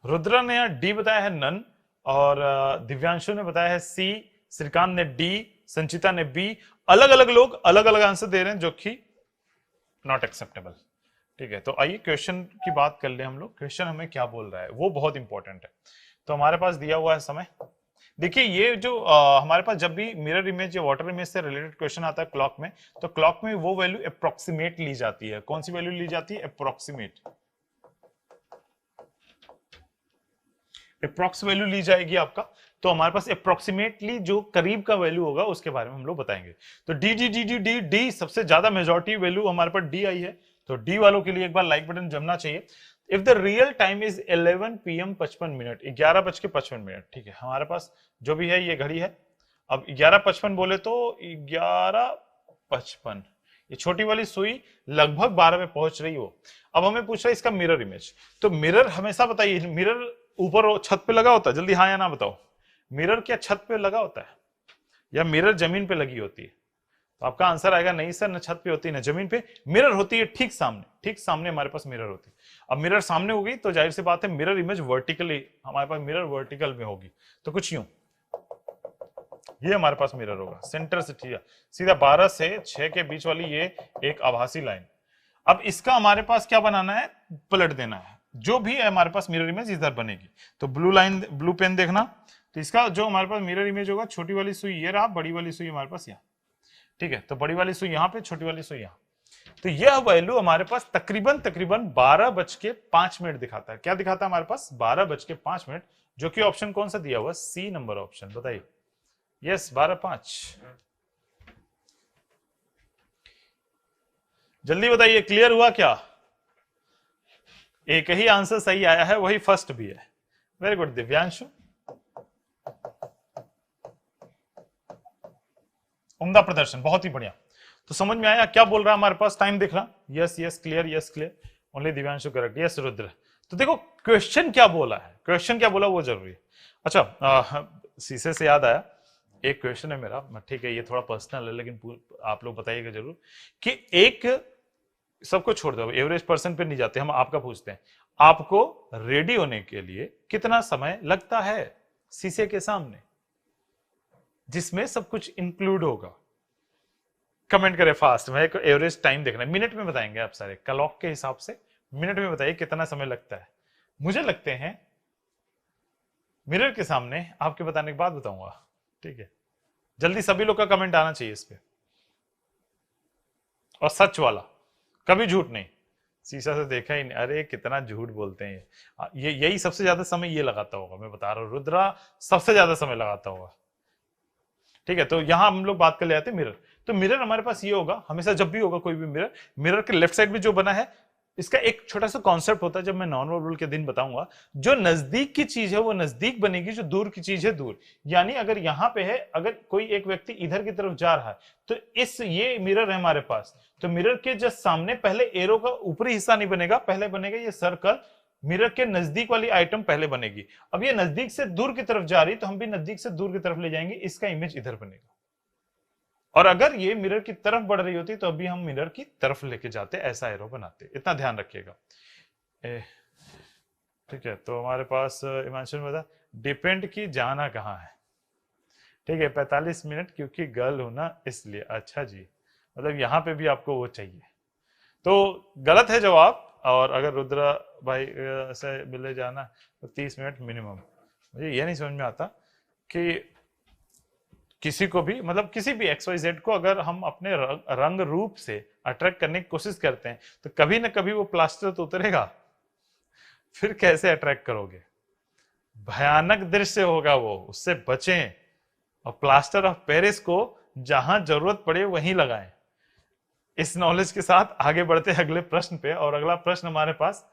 रुद्रा ने यहाँ डी बताया है नन, और दिव्यांशु ने बताया है सी, श्रीकांत ने डी, संचिता ने बी। अलग अलग लोग अलग अलग आंसर दे रहे हैं जो कि नॉट एक्सेप्टेबल। ठीक है, तो आइए क्वेश्चन की बात कर ले हम लोग। क्वेश्चन हमें क्या बोल रहा है वो बहुत इंपॉर्टेंट है। तो हमारे पास दिया हुआ है समय। देखिए ये जो हमारे पास जब भी मिरर इमेज या वाटर इमेज से रिलेटेड क्वेश्चन आता है क्लॉक में, तो क्लॉक में वो वैल्यू अप्रोक्सीमेट ली जाती है। कौन सी वैल्यू ली जाती है? अप्रोक्सीमेट। अप्रोक्स वैल्यू ली जाएगी आपका। तो हमारे पास अप्रोक्सीमेटली जो करीब का वैल्यू होगा उसके बारे में हम लोग बताएंगे। तो D D D D D D सबसे ज्यादा मेजॉरिटी वैल्यू हमारे पास डी आई है। तो डी वालों के लिए एक बार लाइक बटन जमना चाहिए। If the real time is 11 PM 55 minute, 11:55। ठीक है, हमारे पास जो भी है ये घड़ी है। अब 11:55 बोले तो 11:55, ये छोटी वाली सुई लगभग 12 में पहुंच रही हो। अब हमें पूछ रहा है इसका मिरर इमेज। तो मिरर हमेशा बताइए, मिरर ऊपर छत पे लगा होता है? जल्दी हाँ या ना बताओ। मिरर क्या छत पे लगा होता है या मिरर जमीन पे लगी होती है? तो आपका आंसर आएगा नहीं सर, न छत पे होती है न जमीन पे। मिरर होती है ठीक सामने, ठीक सामने हमारे पास मिरर होती है। अब मिरर सामने होगी तो जाहिर सी बात है मिरर इमेज वर्टिकली, हमारे पास मिरर वर्टिकल में होगी। तो कुछ यूं, ये हमारे पास मिरर होगा सेंटर से सीधा 12 से 6 के बीच वाली ये एक आभासी लाइन। अब इसका हमारे पास क्या बनाना है? पलट देना है। जो भी है हमारे पास मिरर इमेज इधर बनेगी। तो ब्लू लाइन, ब्लू पेन देखना। तो इसका जो हमारे पास मिरर इमेज होगा, छोटी वाली सुई ये रहा, बड़ी वाली सुई हमारे पास यहाँ। ठीक है, तो बड़ी वाली सुई यहाँ पे, छोटी वाली सुई यहाँ। तो यह वैल्यू हमारे पास तकरीबन 12:05 दिखाता है। क्या दिखाता है हमारे पास? 12:05, जो कि ऑप्शन कौन सा दिया हुआ? C number option. बताइए। यस, 12:05। जल्दी बताइए, क्लियर हुआ क्या? एक ही आंसर सही आया है, वही फर्स्ट भी है। वेरी गुड दिव्यांशु, उम्दा प्रदर्शन, बहुत ही बढ़िया। तो समझ में आया क्या बोल रहा है हमारे पास? टाइम देख रहा। Yes yes, clear, yes clear, only Divyanshu correct. Yes Rudra. तो देखो क्वेश्चन क्या बोला है, क्वेश्चन क्या बोला वो जरूरी है। अच्छा, शीशे से याद आया, एक क्वेश्चन है मेरा, ठीक है ये थोड़ा पर्सनल है लेकिन आप लोग बताइएगा जरूर कि एक, सबको छोड़ दो, एवरेज पर्सन पे नहीं जाते हम, आपका पूछते हैं, आपको रेडी होने के लिए कितना समय लगता है शीशे के सामने, जिसमें सब कुछ इंक्लूड होगा? कमेंट करें फास्ट, मैं एक एवरेज टाइम देखना है, मिनट में बताएंगे आप सारे, क्लॉक के हिसाब से मिनट में बताइए कितना समय लगता है। मुझे लगते हैं मिरर के सामने, आपके बताने के बाद बताऊंगा। ठीक है, जल्दी सभी लोग का कमेंट आना चाहिए इस पे, और सच वाला, कभी झूठ नहीं। शीशा से देखा ही नहीं, अरे कितना झूठ बोलते हैं ये यही सबसे ज्यादा समय ये लगाता होगा, मैं बता रहा हूं, रुद्रा सबसे ज्यादा समय लगाता होगा। ठीक है, तो यहां हम लोग बात कर ले आते हैं मिरर। तो मिरर हमारे पास ये होगा हमेशा, जब भी होगा कोई भी मिरर, मिरर के लेफ्ट साइड में जो बना है, इसका एक छोटा सा कॉन्सेप्ट होता है, जब मैं नॉन वर्बल के दिन बताऊंगा। जो नजदीक की चीज है वो नजदीक बनेगी, जो दूर की चीज है दूर। यानी अगर यहां पे है, अगर कोई एक व्यक्ति इधर की तरफ जा रहा है, तो ये मिरर है हमारे पास, तो मिरर के जस्ट सामने पहले एरो का ऊपरी हिस्सा नहीं बनेगा, पहले बनेगा ये सर्कल, मिरर के नजदीक वाली आइटम पहले बनेगी। अब ये नजदीक से दूर की तरफ जा रही, तो हम भी नजदीक से दूर की तरफ ले जाएंगे, इसका इमेज इधर बनेगा। और अगर ये मिरर की तरफ बढ़ रही होती तो अभी हम मिरर की तरफ लेके जाते, ऐसा एरो बनाते, इतना ध्यान रखिएगा। ठीक है, तो हमारे पास हिमांशु ने बताया डिपेंड की जाना कहाँ है। ठीक है, 45 मिनट, क्योंकि गर्ल हो ना इसलिए। अच्छा जी, मतलब यहाँ पे भी आपको वो चाहिए, तो गलत है जवाब। और अगर रुद्रा भाई से मिले जाना तो 30 मिनट मिनिमम। मुझे ये नहीं समझ में आता कि किसी को भी, मतलब किसी भी XYZ को अगर हम अपने रंग रूप से अट्रैक्ट करने की कोशिश करते हैं, तो कभी ना कभी वो प्लास्टर तो उतरेगा, फिर कैसे अट्रैक्ट करोगे? भयानक दृश्य होगा वो, उससे बचें। और प्लास्टर ऑफ पेरिस को जहां जरूरत पड़े वहीं लगाएं। इस नॉलेज के साथ आगे बढ़ते हैं अगले प्रश्न पे। और अगला प्रश्न हमारे पास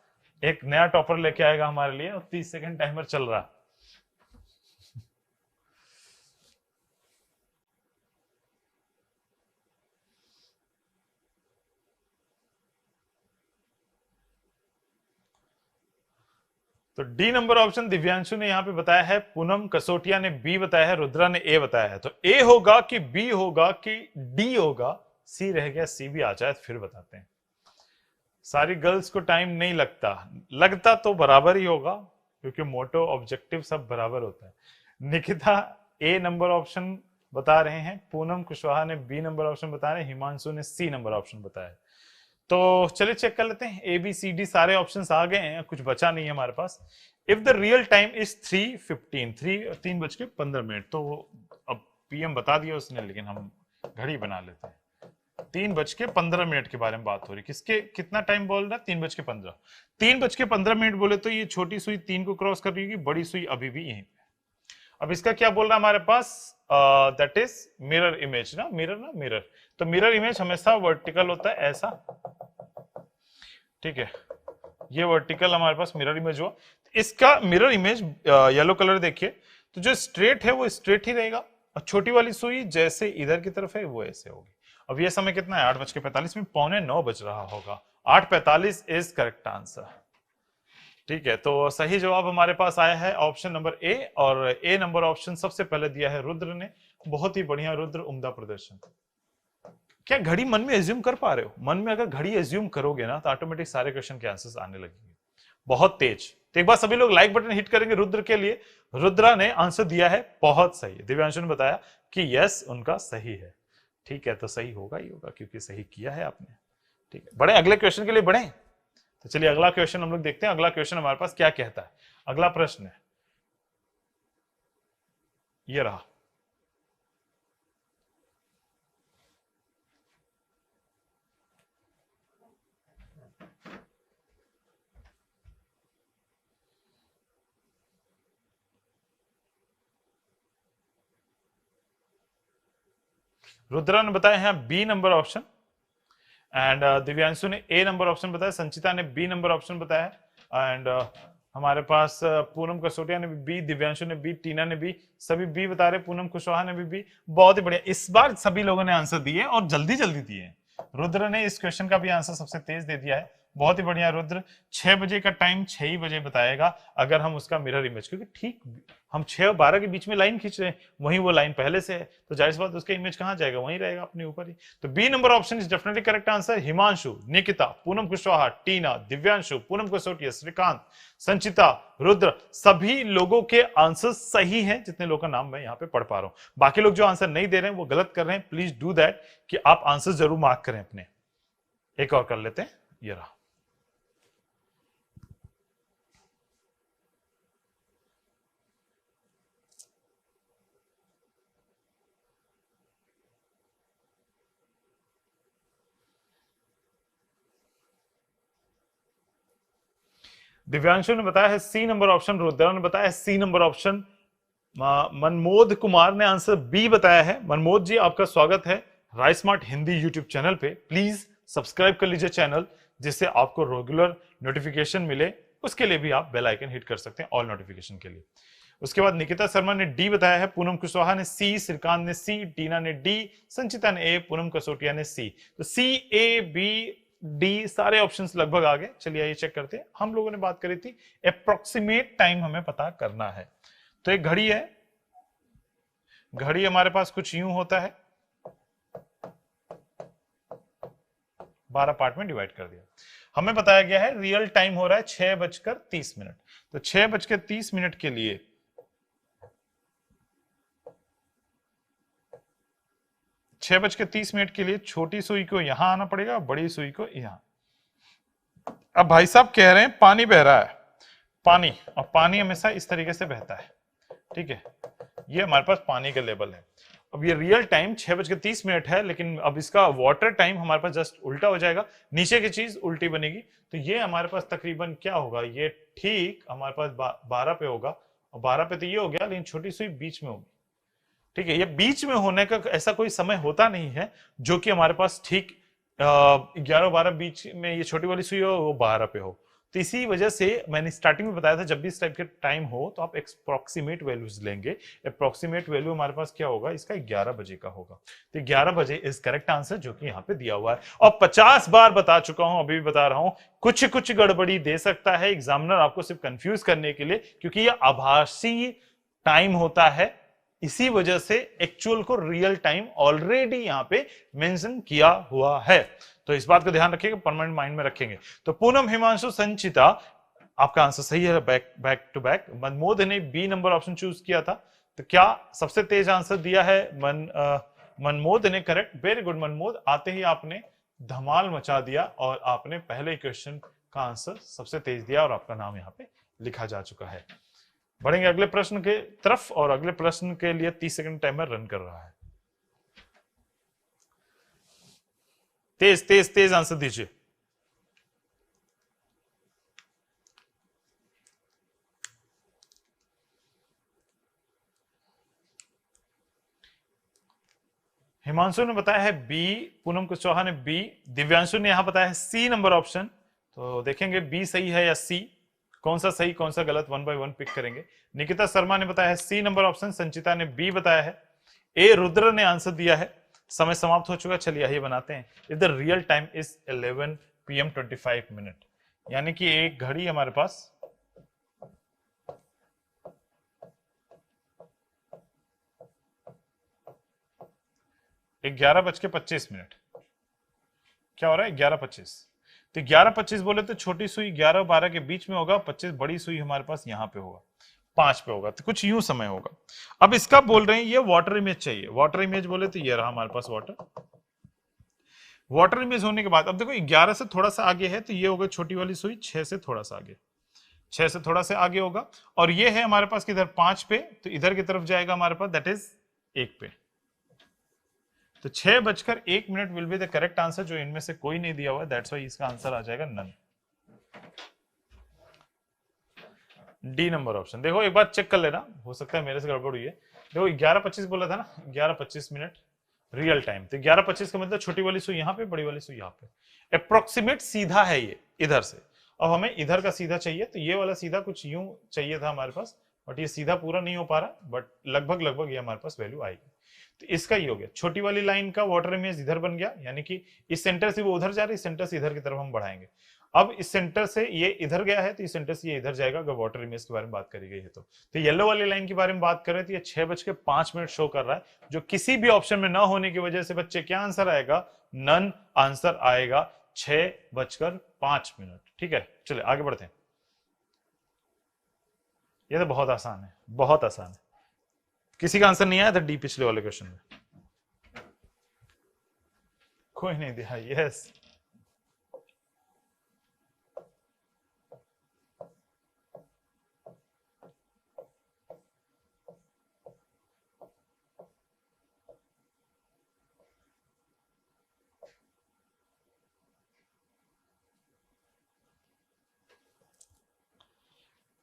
एक नया टॉपर लेके आएगा हमारे लिए, और 30 सेकंड टाइमर चल रहा है। तो डी नंबर ऑप्शन दिव्यांशु ने यहां पे बताया है, पूनम कसोटिया ने बी बताया है, रुद्रा ने ए बताया है। तो ए होगा कि बी होगा कि डी होगा, सी रह गया, सी भी आ जाए तो फिर बताते हैं। सारी गर्ल्स को टाइम नहीं लगता, लगता तो बराबर ही होगा, क्योंकि मोटो ऑब्जेक्टिव सब बराबर होता है। निकिता ए नंबर ऑप्शन बता रहे हैं, पूनम कुशवाहा ने बी नंबर ऑप्शन बताया है, हिमांशु ने सी नंबर ऑप्शन बताया है। तो चलिए चेक कर लेते हैं, ए बी सी डी सारे ऑप्शंस आ गए हैं, कुछ बचा नहीं है हमारे पास। If the real time is 3:15, 3:15, तो अब पीएम बता दिया उसने, लेकिन हम घड़ी बना लेते हैं। 3:15 के बारे में बात हो रही, किसके कितना टाइम बोल रहा है? 3:15। 3:15 बोले तो ये छोटी सुई 3 को क्रॉस कर रही होगी, बड़ी सुई अभी भी यहीं पे। अब इसका क्या बोल रहा है हमारे पास? दैट इज मिरर इमेज ना, मिरर। तो मिरर इमेज हमेशा वर्टिकल होता है, ऐसा, ठीक है। ये वर्टिकल हमारे पास मिरर इमेज हुआ। इसका मिरर इमेज येलो कलर देखिए, तो जो स्ट्रेट है वो स्ट्रेट ही रहेगा, और छोटी वाली सुई जैसे इधर की तरफ है वो ऐसे होगी। अब ये समय कितना है? 8:45 में, 8:45 बज रहा होगा। 8:45 इज करेक्ट आंसर, ठीक है। तो सही जवाब हमारे पास आया है ऑप्शन नंबर ए, और ए नंबर ऑप्शन सबसे पहले दिया है रुद्र ने। बहुत ही बढ़िया रुद्र, उम्दा प्रदर्शन। क्या घड़ी मन में एज्यूम कर पा रहे हो? मन में अगर घड़ी एज्यूम करोगे ना तो ऑटोमेटिक सारे क्वेश्चन के आंसर्स आने लगेंगे, बहुत तेज। तो एक बार सभी लोग लाइक बटन हिट करेंगे रुद्र के लिए। रुद्रा ने आंसर दिया है बहुत सही। दिव्यांशु ने बताया कि यस उनका सही है, ठीक है। तो सही होगा ही होगा, क्योंकि सही किया है आपने, ठीक है। बढ़े अगले क्वेश्चन के लिए, बढ़े। तो चलिए अगला क्वेश्चन हम लोग देखते हैं, अगला क्वेश्चन हमारे पास क्या कहता है। अगला प्रश्न है ये रहा। रुद्रा ने बताया है B number option, and Divyanshu ने ए नंबर ऑप्शन बताया, संचिता ने बी नंबर ऑप्शन बताया, एंड हमारे पास पूनम कसोटिया ने भी बी, दिव्यांशु ने बी, टीना ने बी, सभी बी बता रहे, पूनम कुशवाहा ने भी बी। बहुत ही बढ़िया, इस बार सभी लोगों ने आंसर दिए और जल्दी जल्दी दिए। रुद्र ने इस क्वेश्चन का भी आंसर सबसे तेज दे दिया है, बहुत ही बढ़िया रुद्र। 6 बजे का टाइम 6 ही बजे बताएगा, अगर हम उसका मिरर इमेज, क्योंकि ठीक हम 6 और 12 के बीच में लाइन खींच रहे हैं, वहीं वो लाइन पहले से है, तो जाहिर सी बात उसका इमेज कहां जाएगा? वहीं रहेगा अपने ऊपर ही। तो B number option is definitely correct answer. Himanshu, Nikita, Poonam Kushwaha, Tina, Divyanshu, Poonam Kasotiya, Shrikant, Sanchita, Rudra, सभी लोगों के आंसर सही हैं, जितने लोगों का नाम मैं यहाँ पे पढ़ पा रहा हूं। बाकी लोग जो आंसर नहीं दे रहे हैं वो गलत कर रहे हैं, प्लीज डू दैट, कि आप आंसर जरूर मार्क करें अपने। एक और कर लेते हैं, ये रहा। दिव्यांशु ने बताया है सी नंबर ऑप्शन, रुद्रा ने बताया है C number option, Manmod Kumar ने आंसर बी बताया है। मनमोद जी आपका स्वागत है राय स्मार्ट हिंदी यूट्यूब चैनल पे। प्लीज सब्सक्राइब कर लीजिए चैनल, जिससे आपको रेगुलर नोटिफिकेशन मिले। उसके लिए भी आप बेल आइकन हिट कर सकते हैं ऑल नोटिफिकेशन के लिए। उसके बाद निकिता शर्मा ने डी बताया है, पूनम कुशवाहा ने सी, श्रीकांत ने सी, टीना ने डी, संचिता ने ए, पूनम कसोटिया ने सी। तो सी, ए, बी, डी सारे ऑप्शंस लगभग आ गए। चलिए ये चेक करते हैं। हम लोगों ने बात करी थी अप्रोक्सीमेट टाइम हमें पता करना है। तो एक घड़ी है, घड़ी हमारे पास कुछ यूं होता है, 12 पार्ट में डिवाइड कर दिया। हमें बताया गया है रियल टाइम हो रहा है 6:30। तो 6:30 के लिए 6:30 के लिए छोटी सुई को यहां आना पड़ेगा, बड़ी सुई को यहां। अब भाई साहब कह रहे हैं पानी बह रहा है, पानी, और पानी हमेशा इस तरीके से बहता है, ठीक है। ये हमारे पास पानी का लेवल है। अब ये रियल टाइम 6:30 है, लेकिन अब इसका वाटर टाइम हमारे पास जस्ट उल्टा हो जाएगा, नीचे की चीज उल्टी बनेगी। तो ये हमारे पास तकरीबन क्या होगा? ये ठीक हमारे पास 12 पे होगा, और 12 पे तो ये हो गया, लेकिन छोटी सुई बीच में होगी, ठीक है। ये बीच में होने का ऐसा कोई समय होता नहीं है जो कि हमारे पास ठीक 11-12 बीच में ये छोटी वाली सुई हो, वो 12 पे हो। तो इसी वजह से मैंने स्टार्टिंग में बताया था जब भी इस टाइप के टाइम हो तो आप अप्रोक्सीमेट वैल्यूज लेंगे। अप्रोक्सीमेट वैल्यू हमारे पास क्या होगा, इसका 11 बजे का होगा। तो 11 बजे इज करेक्ट आंसर, जो कि यहाँ पे दिया हुआ है। और 50 बार बता चुका हूं, अभी भी बता रहा हूं, कुछ कुछ गड़बड़ी दे सकता है एग्जामिनर आपको सिर्फ कंफ्यूज करने के लिए, क्योंकि ये आभासी टाइम होता है। इसी वजह से एक्चुअल को रियल टाइम ऑलरेडी यहां पे मेंशन किया हुआ है। तो इस बात का ध्यान रखिएगा, परमानेंट माइंड में रखेंगे। तो पूनम, हिमांशु, संचिता, आपका आंसर सही है, बैक टू बैक। मनमोद ने बी नंबर ऑप्शन चूज किया था, तो क्या सबसे तेज आंसर दिया है मनमोद ने, करेक्ट, वेरी गुड मनमोद। आते ही आपने धमाल मचा दिया और आपने पहले क्वेश्चन का आंसर सबसे तेज दिया और आपका नाम यहाँ पे लिखा जा चुका है। बढ़ेंगे अगले प्रश्न के तरफ, और अगले प्रश्न के लिए 30 सेकंड टाइमर रन कर रहा है। तेज तेज तेज आंसर दीजिए। हिमांशु ने बताया है बी, पूनम कुशवाहा ने बी, दिव्यांशु ने यहां बताया है सी नंबर ऑप्शन। तो देखेंगे बी सही है या सी, कौन सा सही कौन सा गलत, 1 बाय 1 पिक करेंगे। निकिता शर्मा ने बताया है सी नंबर ऑप्शन, संचिता ने बी बताया है, ए रुद्र ने आंसर दिया है। समय समाप्त हो चुका, चलिए आइए बनाते हैं। इधर real time is 11 PM 25 minute, यानी कि एक घड़ी हमारे पास 11:25। क्या हो रहा है, 11:25। तो 11:25 बोले तो छोटी सुई 11-12 के बीच में होगा, 25 बड़ी सुई हमारे पास यहां पे होगा, 5 पे होगा, तो कुछ यूं समय होगा। अब इसका बोल रहे हैं ये वाटर इमेज चाहिए। वाटर इमेज बोले तो ये रहा हमारे पास वाटर इमेज होने के बाद अब देखो 11 से थोड़ा सा आगे है, तो ये होगा छोटी वाली सुई 6 से थोड़ा सा आगे, 6 से थोड़ा सा आगे होगा। और ये है हमारे पास किधर 5 पे, तो इधर की तरफ जाएगा हमारे पास, दैट इज 1 पे। तो 6:01 will be the correct answer, जो इनमें से कोई नहीं दिया हुआ है, दैट्स व्हाई इसका आंसर आ जाएगा नन, डी नंबर ऑप्शन। देखो एक बार चेक कर लेना, हो सकता है मेरे से गड़बड़ हुई है। देखो 11:25 बोला था ना, 11:25 मिनट रियल टाइम, तो 11:25 का मतलब छोटी वाली सुई यहाँ पे, बड़ी वाली सुई यहाँ पे। अप्रोक्सीमेट सीधा है ये इधर से, अब हमें इधर का सीधा चाहिए, तो ये वाला सीधा कुछ यूं चाहिए था हमारे पास, बट ये सीधा पूरा नहीं हो पा रहा, बट लगभग लगभग ये हमारे पास वैल्यू आएगी। तो इसका ये हो गया, छोटी वाली लाइन का वाटर इमेज इधर बन गया, यानी कि इस सेंटर से वो उधर जा रही है, इस सेंटर से इधर की तरफ हम बढ़ाएंगे। अब इस सेंटर से ये इधर गया है, तो इस सेंटर से ये इधर जाएगा, अगर वाटर इमेज के बारे में बात करी गई है तो येलो वाली लाइन के बारे में बात करें तो ये 6:05 शो कर रहा है, जो किसी भी ऑप्शन में ना होने की वजह से बच्चे क्या आंसर आएगा, नन आंसर आएगा, 6:05। ठीक है, चलिए आगे बढ़ते हैं। ये तो बहुत आसान है, बहुत आसान है। किसी का आंसर नहीं आया था डी पिछले वाले क्वेश्चन में, कोई नहीं दिया, यस।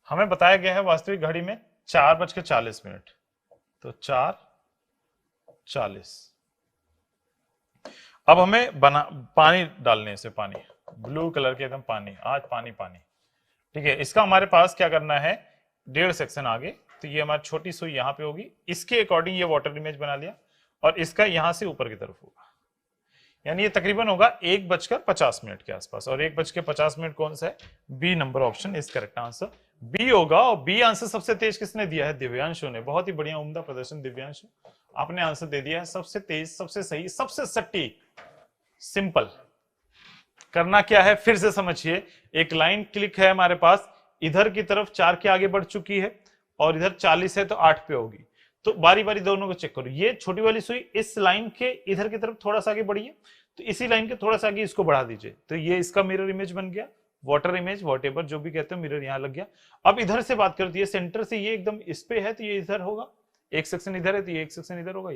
हमें बताया गया है वास्तविक घड़ी में 4:40, तो 4:40। अब हमें पानी डालने से, पानी ब्लू कलर के एकदम पानी, आज पानी पानी, ठीक है। इसका हमारे पास क्या करना है, 1.5 सेक्शन आगे, तो ये हमारी छोटी सुई यहाँ पे होगी, इसके अकॉर्डिंग ये वाटर इमेज बना लिया, और इसका यहां से ऊपर की तरफ होगा, यानी ये तकरीबन होगा 1:50 के आसपास। और 1:50 कौन सा है, B number option is correct answer, B होगा। और बी आंसर सबसे तेज किसने दिया है, दिव्यांशु ने। बहुत ही बढ़िया, उम्दा प्रदर्शन दिव्यांशु, आपने आंसर दे दिया है सबसे तेज, सबसे सही, सबसे सटीक। सिंपल करना क्या है, फिर से समझिए। एक लाइन क्लिक है हमारे पास, इधर की तरफ 4 के आगे बढ़ चुकी है, और इधर 40 है तो 8 पे होगी, तो बारी बारी दोनों को चेक करो। ये छोटी वाली सुई इस लाइन के इधर की तरफ थोड़ा सा आगे बढ़ी है, तो इसी लाइन के थोड़ा सा आगे इसको बढ़ा दीजिए, तो ये इसका मिरर इमेज बन गया, वाटर इमेज, वॉटेवर जो भी कहते हैं, मिरर यहाँ लग गया। अब इधर से बात करती है, सेंटर से ये एकदम इस पे है, तो ये इधर होगा, एक सेक्शन इधर है तो ये एक सेक्शन इधर होगा।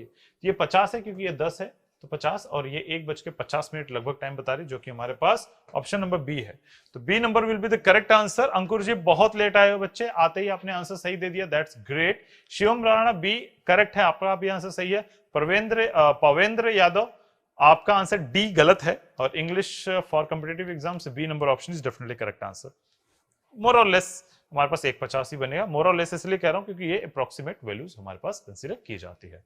ये 50 है क्योंकि ये 10 है, तो 50, और ये 1:50 लगभग टाइम बता रही, जो कि हमारे पास ऑप्शन नंबर बी है। तो B number will be the correct answer. Ankur ji बहुत लेट आए हो बच्चे, आते ही आपने आंसर सही दे दिया, that's great. Shivam Rana B correct है, आपका भी आंसर सही है। पवेंद्र यादव आपका आंसर डी गलत है और English for competitive exams B number option is definitely correct answer. More और लेस हमारे पास 185 बनेगा। मोर और लेस इसलिए कह रहा हूं क्योंकि ये अप्रोक्सीमेट वैल्यूज हमारे पास कंसीडर की जाती है।